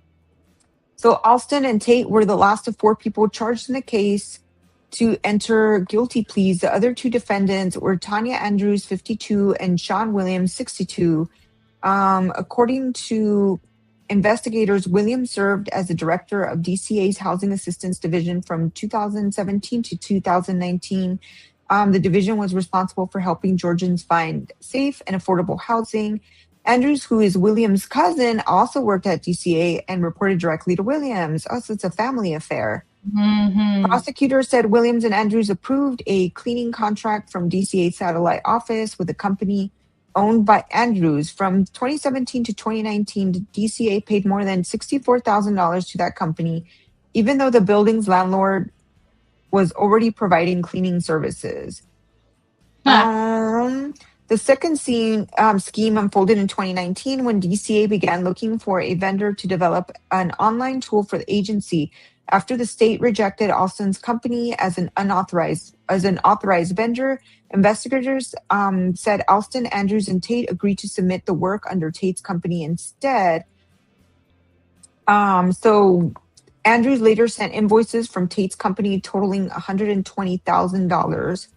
Alston and Tate were the last of 4 people charged in the case to enter guilty pleas. The other 2 defendants were Tanya Andrews, 52, and Sean Williams, 62. According to investigators, Williams served as the director of DCA's Housing Assistance Division from 2017 to 2019. The division was responsible for helping Georgians find safe and affordable housing. Andrews, who is Williams' cousin, also worked at DCA and reported directly to Williams. Oh, so it's a family affair. Mm-hmm. Prosecutors said Williams and Andrews approved a cleaning contract from DCA satellite office with a company owned by Andrews. From 2017 to 2019, the DCA paid more than $64,000 to that company, even though the building's landlord was already providing cleaning services. The second scheme unfolded in 2019 when DCA began looking for a vendor to develop an online tool for the agency. After the state rejected Alston's company as an authorized vendor, investigators said Alston, Andrews, and Tate agreed to submit the work under Tate's company instead. So Andrews later sent invoices from Tate's company totaling $120,000.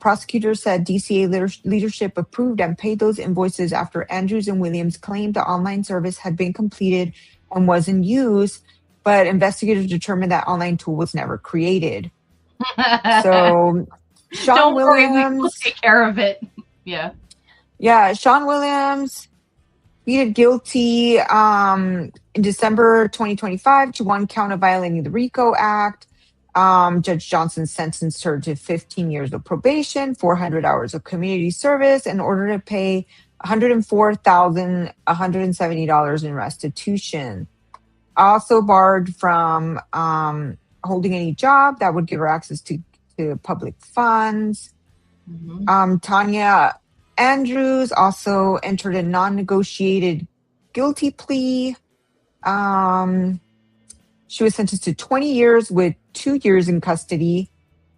Prosecutors said DCA leadership approved and paid those invoices after Andrews and Williams claimed the online service had been completed and was in use, but investigators determined that online tool was never created. So Sean Don't Williams, worry, we will take care of it. Yeah. Yeah, Sean Williams pleaded guilty in December 2025 to 1 count of violating the RICO Act. Judge Johnson sentenced her to 15 years of probation, 400 hours of community service, in order to pay $104,170 in restitution. Also barred from holding any job that would give her access to public funds. Mm-hmm. Tanya Andrews also entered a non-negotiated guilty plea. She was sentenced to 20 years with 2 years in custody.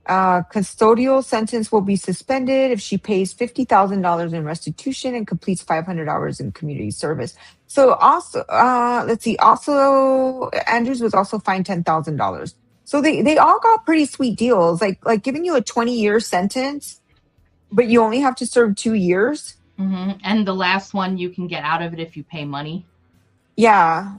Custodial sentence will be suspended if she pays $50,000 in restitution and completes 500 hours in community service. So also, let's see. Also, Andrews was also fined $10,000. So they all got pretty sweet deals, like giving you a 20-year sentence, but you only have to serve 2 years. Mm-hmm. And the last one, you can get out of it if you pay money. Yeah.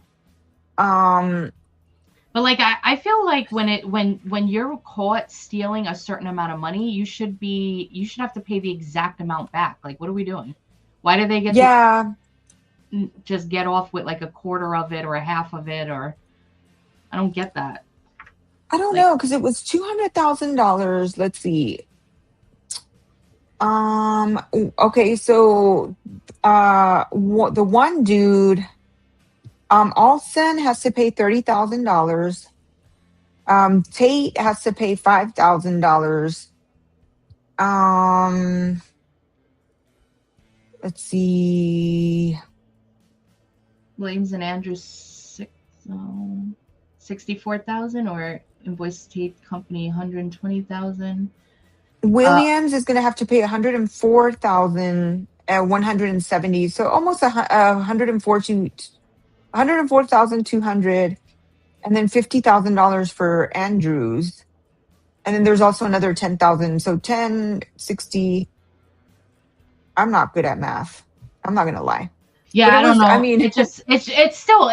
But like I feel like when you're caught stealing a certain amount of money, you should have to pay the exact amount back. Like, what are we doing? Why do they get to just get off with like a quarter of it or a half of it? Or I don't get that. I don't know, because it was $200,000. Let's see. Okay, so the one dude, Alston has to pay $30,000. Tate has to pay $5,000. Let's see. Williams and Andrews 64,000, or invoice Tate company 120,000. Williams is going to have to pay 104,170, so almost 104,200, and then $50,000 for Andrews, and then there's also another 10,000. So 1060. I'm not good at math. I'm not gonna lie. Yeah, I don't know. I mean, it's still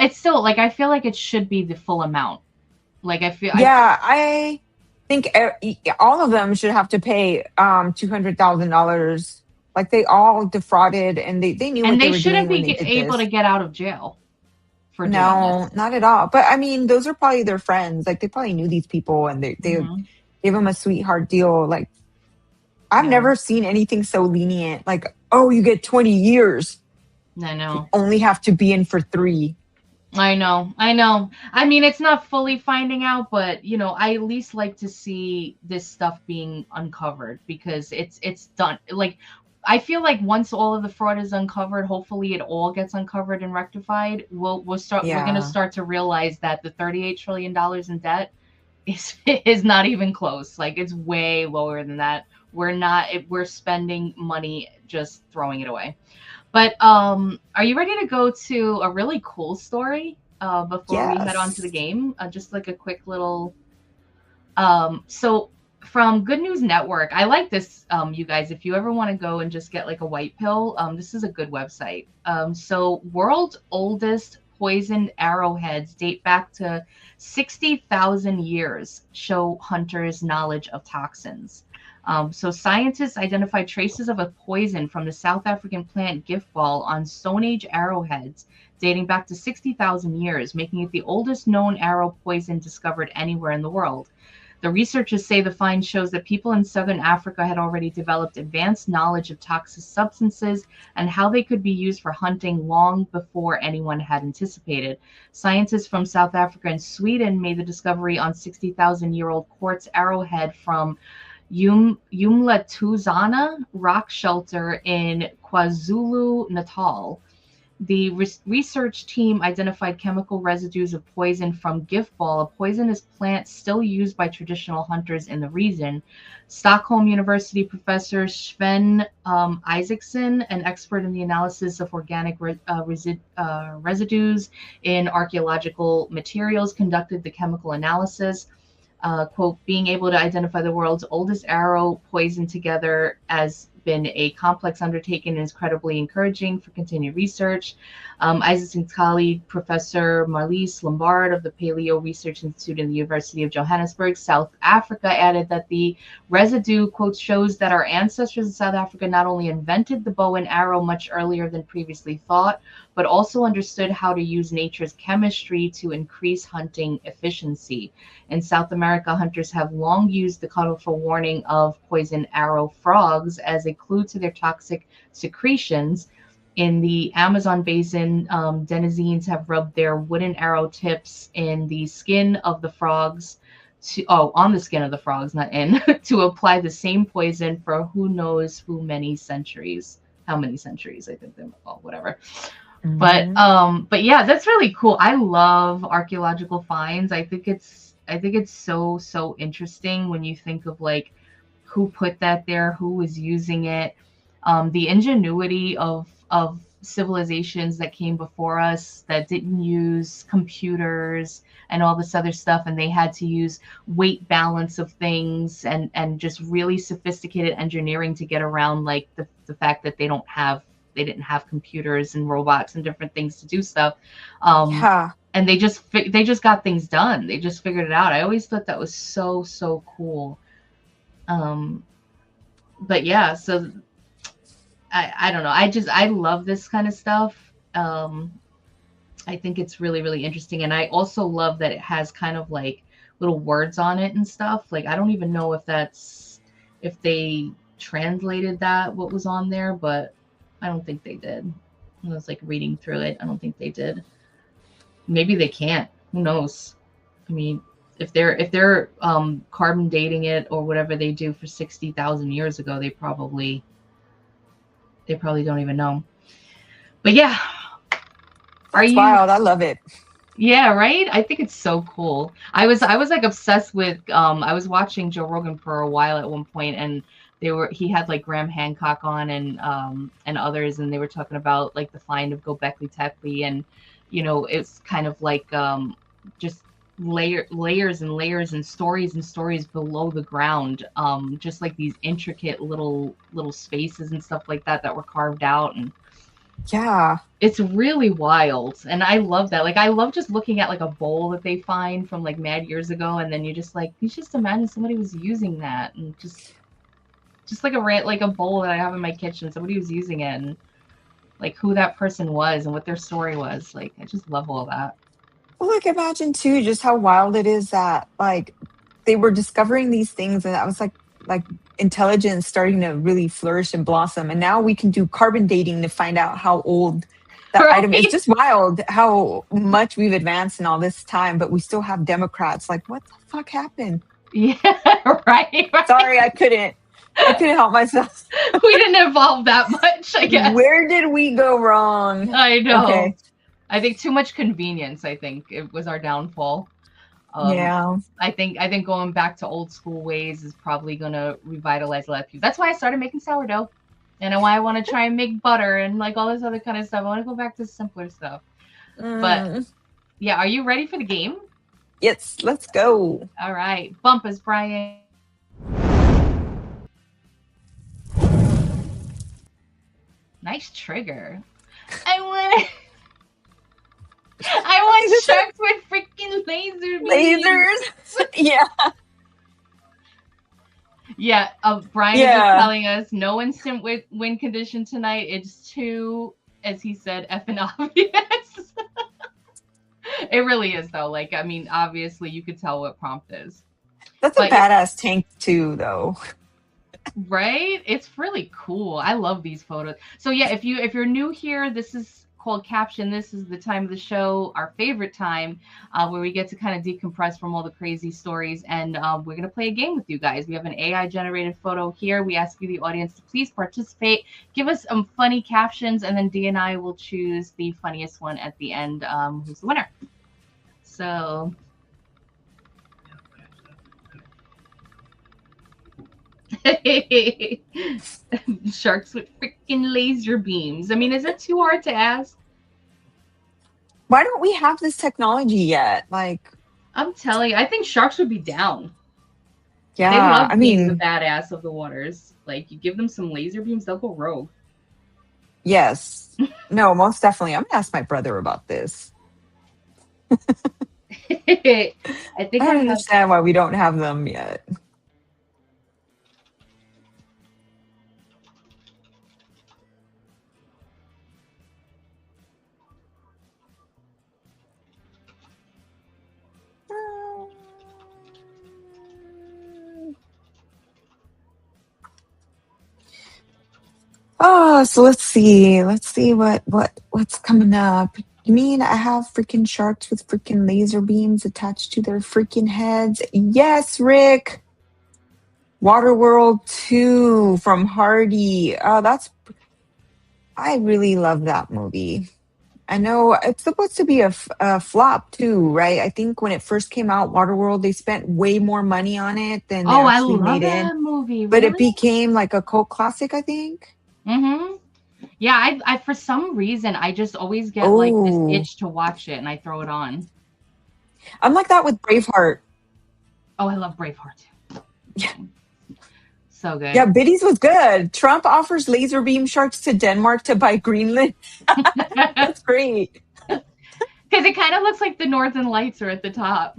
like, I feel like it should be the full amount. Like I think all of them should have to pay $200,000. Like they all defrauded, and they knew what they were doing. And they shouldn't be able to get out of jail for doing this. Not at all. But I mean, those are probably their friends. Like they probably knew these people, and they gave them a sweetheart deal. Like I've never seen anything so lenient. Like, oh, you get 20 years. I know. You only have to be in for 3. I know. I know. I mean, it's not fully finding out, but I at least like to see this stuff being uncovered because it's done. Like, I feel like once all of the fraud is uncovered, hopefully it all gets uncovered and rectified. We're gonna Yeah. start to realize that the $38 trillion in debt is not even close. Like, it's way lower than that. We're spending money just throwing it away. But are you ready to go to a really cool story before we head on to the Yes. game? Just like a quick little. So from Good News Network, I like this. You guys, if you ever want to go and just get like a white pill, this is a good website. So world's oldest poisoned arrowheads date back to 60,000 years, show hunters' knowledge of toxins. So scientists identified traces of a poison from the South African plant gift ball on Stone Age arrowheads dating back to 60,000 years, making it the oldest known arrow poison discovered anywhere in the world. The researchers say the find shows that people in southern Africa had already developed advanced knowledge of toxic substances and how they could be used for hunting long before anyone had anticipated. Scientists from South Africa and Sweden made the discovery on 60,000-year-old quartz arrowhead from Umletuzana rock shelter in KwaZulu-Natal. The research team identified chemical residues of poison from gift ball, a poisonous plant still used by traditional hunters in the region. Stockholm University professor Sven Isaacson, an expert in the analysis of organic residues in archaeological materials, conducted the chemical analysis. Quote, being able to identify the world's oldest arrow poison together has been a complex undertaking and is incredibly encouraging for continued research. Isaacson's colleague, Professor Marlies Lombard of the Paleo Research Institute in the University of Johannesburg, South Africa, added that the residue, quote, shows that our ancestors in South Africa not only invented the bow and arrow much earlier than previously thought, but also understood how to use nature's chemistry to increase hunting efficiency. In South America, hunters have long used the colorful warning of poison arrow frogs as a clue to their toxic secretions. In the Amazon basin, denizens have rubbed their wooden arrow tips in the skin of the frogs on the skin of the frogs, not in, to apply the same poison for who knows many centuries. How many centuries? I think they're, well, whatever. Mhm. But yeah, that's really cool. I love archaeological finds. I think it's so interesting when you think of like who put that there, who was using it, the ingenuity of civilizations that came before us that didn't use computers and all this other stuff, and they had to use weight balance of things and just really sophisticated engineering to get around like the fact that they didn't have computers and robots and different things to do stuff. Yeah. And they just got things done. They just figured it out. I always thought that was so cool. Um, but yeah, so I don't know. I love this kind of stuff. I think it's really interesting, and I also love that it has kind of like little words on it and stuff. Like I don't even know if they translated that what was on there, but I don't think they did. I was like reading through it. I don't think they did. Maybe they can't. Who knows? I mean, if they're carbon dating it or whatever they do for 60,000 years ago, they probably don't even know. But yeah, are That's you? wild. I love it. Yeah, right. I think it's so cool. I was like obsessed with. I was watching Joe Rogan for a while at one point, and he had like Graham Hancock on and others, and they were talking about like the find of Gobekli Tepe, and it's kind of like just layers and stories below the ground, just like these intricate little spaces and stuff like that were carved out, and Yeah. it's really wild. And I love that. Like I love just looking at like a bowl that they find from like mad years ago, and then you just imagine somebody was using that, and just like like a bowl that I have in my kitchen, somebody was using it, and like who that person was and what their story was. Like I just love all that. Well, like imagine too just how wild it is that like they were discovering these things and I was like intelligence starting to really flourish and blossom. And now we can do carbon dating to find out how old that Right? item. It's just wild how much we've advanced in all this time, but we still have Democrats. Like, what the fuck happened? Yeah, right. Sorry, I couldn't help myself. We didn't evolve that much, I guess. Where did we go wrong? I know. Okay. I think too much convenience, I think it was our downfall. Yeah. I think going back to old school ways is probably gonna revitalize a lot of people. That's why I started making sourdough. And why I want to try and make butter and like all this other kind of stuff. I want to go back to simpler stuff. But yeah, are you ready for the game? Yes, let's go. All right. Bump us, Brian. Nice trigger. I want sharks with freaking laser beams. Lasers. Yeah. Yeah. Brian is just telling us no instant win condition tonight. It's too, as he said, effing obvious. It really is, though. Like, I mean, obviously, you could tell what prompt is. That's a badass tank, too, though. Right? It's really cool. I love these photos. So yeah, if you're new here, this is called Caption. This is the time of the show, our favorite time, where we get to kind of decompress from all the crazy stories. And we're going to play a game with you guys. We have an AI generated photo here. We ask you, the audience, to please participate. Give us some funny captions, and then D and I will choose the funniest one at the end, who's the winner. So sharks with freaking laser beams. I mean, is it too hard to ask? Why don't we have this technology yet? Like, I'm telling you, I think sharks would be down. Yeah, they love being the badass of the waters. Like, you give them some laser beams, they'll go rogue. Yes. No, most definitely. I'm gonna ask my brother about this. I think I don't understand why we don't have them yet. Oh, so let's see what's coming up. You mean I have freaking sharks with freaking laser beams attached to their freaking heads? Yes, Rick. Waterworld 2 from Hardy. Oh, I really love that movie. I know it's supposed to be a flop too, right? I think when it first came out, Waterworld, they spent way more money on it than they actually made it. I love that movie. But really? it became like a cult classic, I think. Mm-hmm. Yeah, I for some reason I just always get like this itch to watch it, and I throw it on. I'm like that with Braveheart. Oh, I love Braveheart too. Yeah. So good. Yeah, Biddy's was good. Trump offers laser beam sharks to Denmark to buy Greenland. That's great. Because it kind of looks like the Northern Lights are at the top.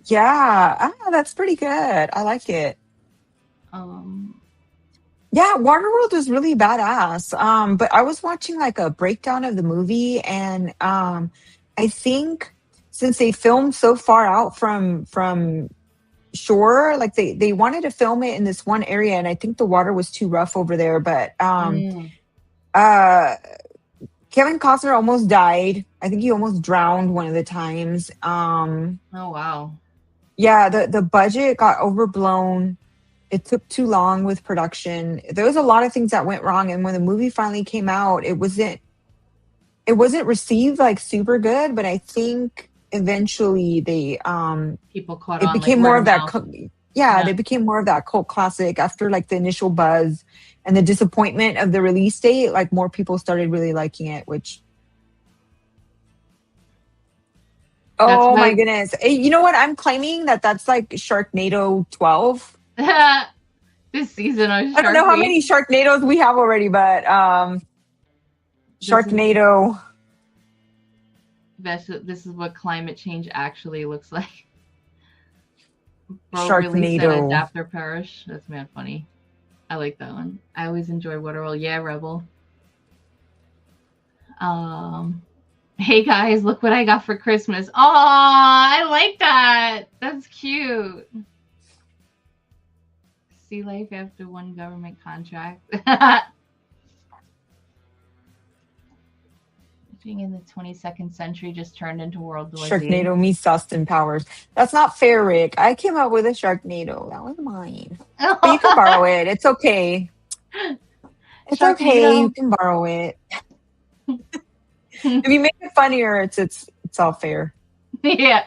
Yeah, that's pretty good. I like it. Yeah, Waterworld was really badass. But I was watching like a breakdown of the movie, and I think since they filmed so far out from shore, like they wanted to film it in this one area, and I think the water was too rough over there. But Kevin Costner almost died. I think he almost drowned one of the times. Oh wow. Yeah, the budget got overblown. It took too long with production. There was a lot of things that went wrong, and when the movie finally came out, it wasn't received like super good, but I think eventually they people caught it on. became like, more of that yeah, they became more of that cult classic after like the initial buzz and the disappointment of the release date. Like, more people started really liking it, which my goodness. Hey, you know what? I'm claiming that's like Sharknado 12. This season of I don't know how many Sharknadoes we have already, but Sharknado. This is what climate change actually looks like. Bro Sharknado. Really said adapt or perish. That's mad funny. I like that one. I always enjoy Waterworld. Yeah, Rebel. Hey guys, look what I got for Christmas. Oh, I like that. That's cute. See life after one government contract. Being in the 22nd century just turned into World War Z. Sharknado meets Austin Powers. That's not fair, Rick. I came up with a Sharknado. That was mine. But you can borrow it. It's okay. It's okay. You Sharknado. can borrow it. If you make it funnier, it's all fair. Yeah.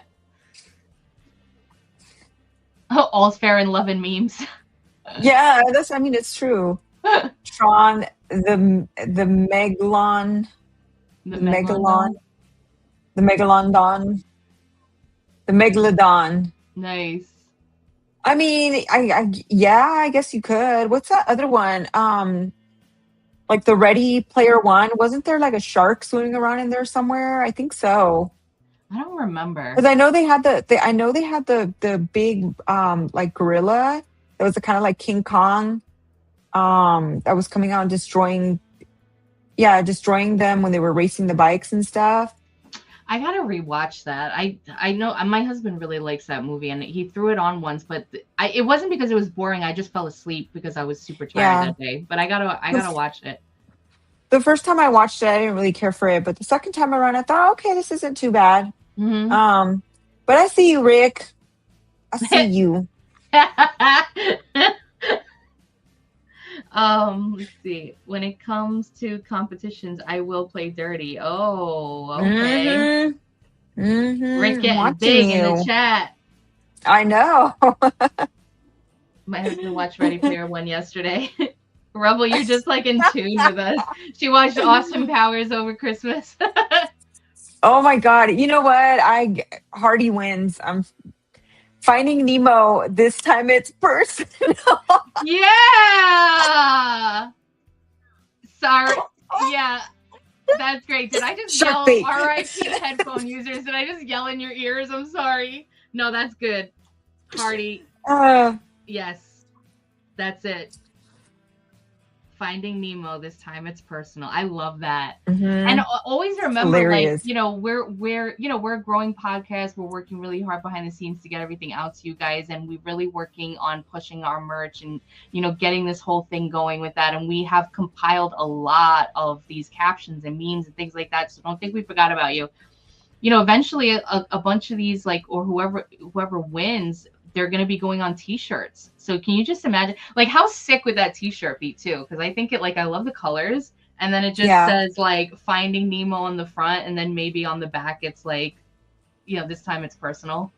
Oh, all's fair in love and memes. Yeah, I mean, it's true. Tron, the Megalon, The the Megalon, Megalodon. the Megalodon, the Megalodon. Nice. I mean, yeah, I guess you could. What's that other one? Like the Ready Player One. Wasn't there like a shark swimming around in there somewhere? I think so. I don't remember. Because I know they had the big like gorilla that was kind of like King Kong that was coming out and destroying them when they were racing the bikes and stuff. I gotta rewatch that. I know my husband really likes that movie, and he threw it on once, but it wasn't because it was boring. I just fell asleep because I was super tired that day. But I gotta watch it. The first time I watched it, I didn't really care for it, but the second time around, I thought, okay, this isn't too bad. Mm-hmm. But I see you, Rick. I see you. Let's see. When it comes to competitions, I will play dirty. Oh, okay. Rick getting big in the chat. I know. My husband watched Ready Player One yesterday. Rebel, you're just like in tune with us. She watched Austin Powers over Christmas. Oh my God. You know what? Hardy wins. I'm Finding Nemo. This time it's personal. Yeah. Sorry. Yeah. That's great. Did I just yell RIP headphone users? Did I just yell in your ears? I'm sorry. No, that's good. Hardy. Yes. That's it. Finding Nemo. This time it's personal. I love that. Mm-hmm. And always remember, hilarious. Like, we're a growing podcast. We're working really hard behind the scenes to get everything out to you guys. And we're really working on pushing our merch and, getting this whole thing going with that. And we have compiled a lot of these captions and memes and things like that. So don't think we forgot about you. Eventually a bunch of these, like, or whoever wins, they're going to be going on t-shirts. So can you just imagine, like, how sick would that t-shirt be too? Because I think I love the colors, and then it just says like Finding Nemo on the front, and then maybe on the back it's like, this time it's personal.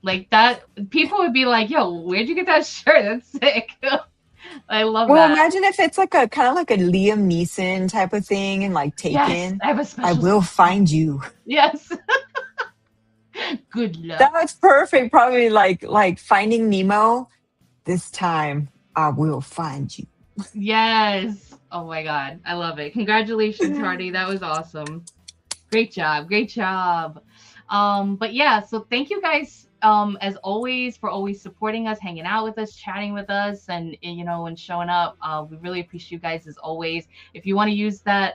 Like that, people would be like, yo, where'd you get that shirt? That's sick. I love that. Well, imagine if it's like a kind of like a Liam Neeson type of thing, and like Taken. Yes, I have a special. I will find you. Yes. Good luck. That's perfect. Probably like Finding Nemo. This time I will find you. Yes. Oh my God. I love it. Congratulations, Hardy. That was awesome. Great job. Great job. But yeah, so thank you guys as always for always supporting us, hanging out with us, chatting with us, and and showing up. We really appreciate you guys as always. If you want to use that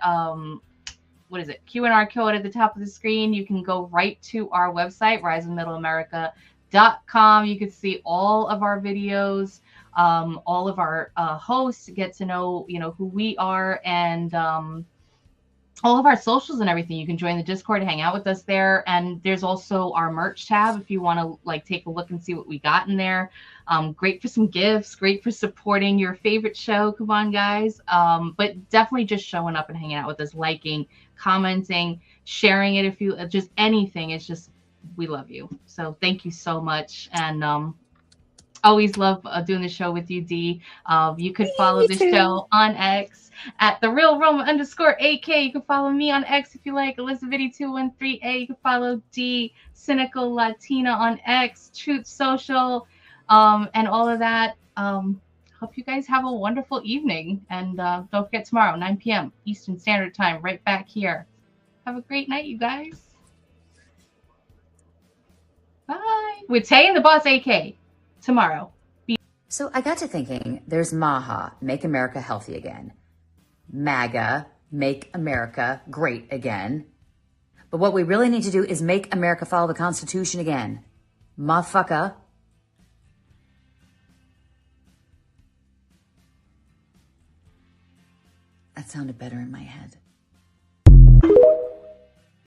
what is it? Q&R code at the top of the screen. You can go right to our website, risingmiddleamerica.com. You can see all of our videos, all of our hosts, get to know, who we are, and all of our socials and everything. You can join the Discord, hang out with us there. And there's also our merch tab if you want to like take a look and see what we got in there. Great for some gifts, great for supporting your favorite show. Come on, guys. But definitely just showing up and hanging out with us, liking, commenting, sharing it. If you just anything, it's just, we love you. So thank you so much. And always love doing the show with you, Dee. You could follow the show on X at @TheRealRoma_AK. You can follow me on X if you like, Elizabeth213A. You can follow Dee, Cynical Latina on X, Truth Social, and all of that. Hope you guys have a wonderful evening. And don't forget, tomorrow, 9 p.m. Eastern Standard Time, right back here. Have a great night, you guys. Bye. With Tay and the Boss AK. Tomorrow. So I got to thinking, there's MAHA, Make America Healthy Again. MAGA, Make America Great Again. But what we really need to do is make America follow the Constitution again. Motherfucker. That sounded better in my head.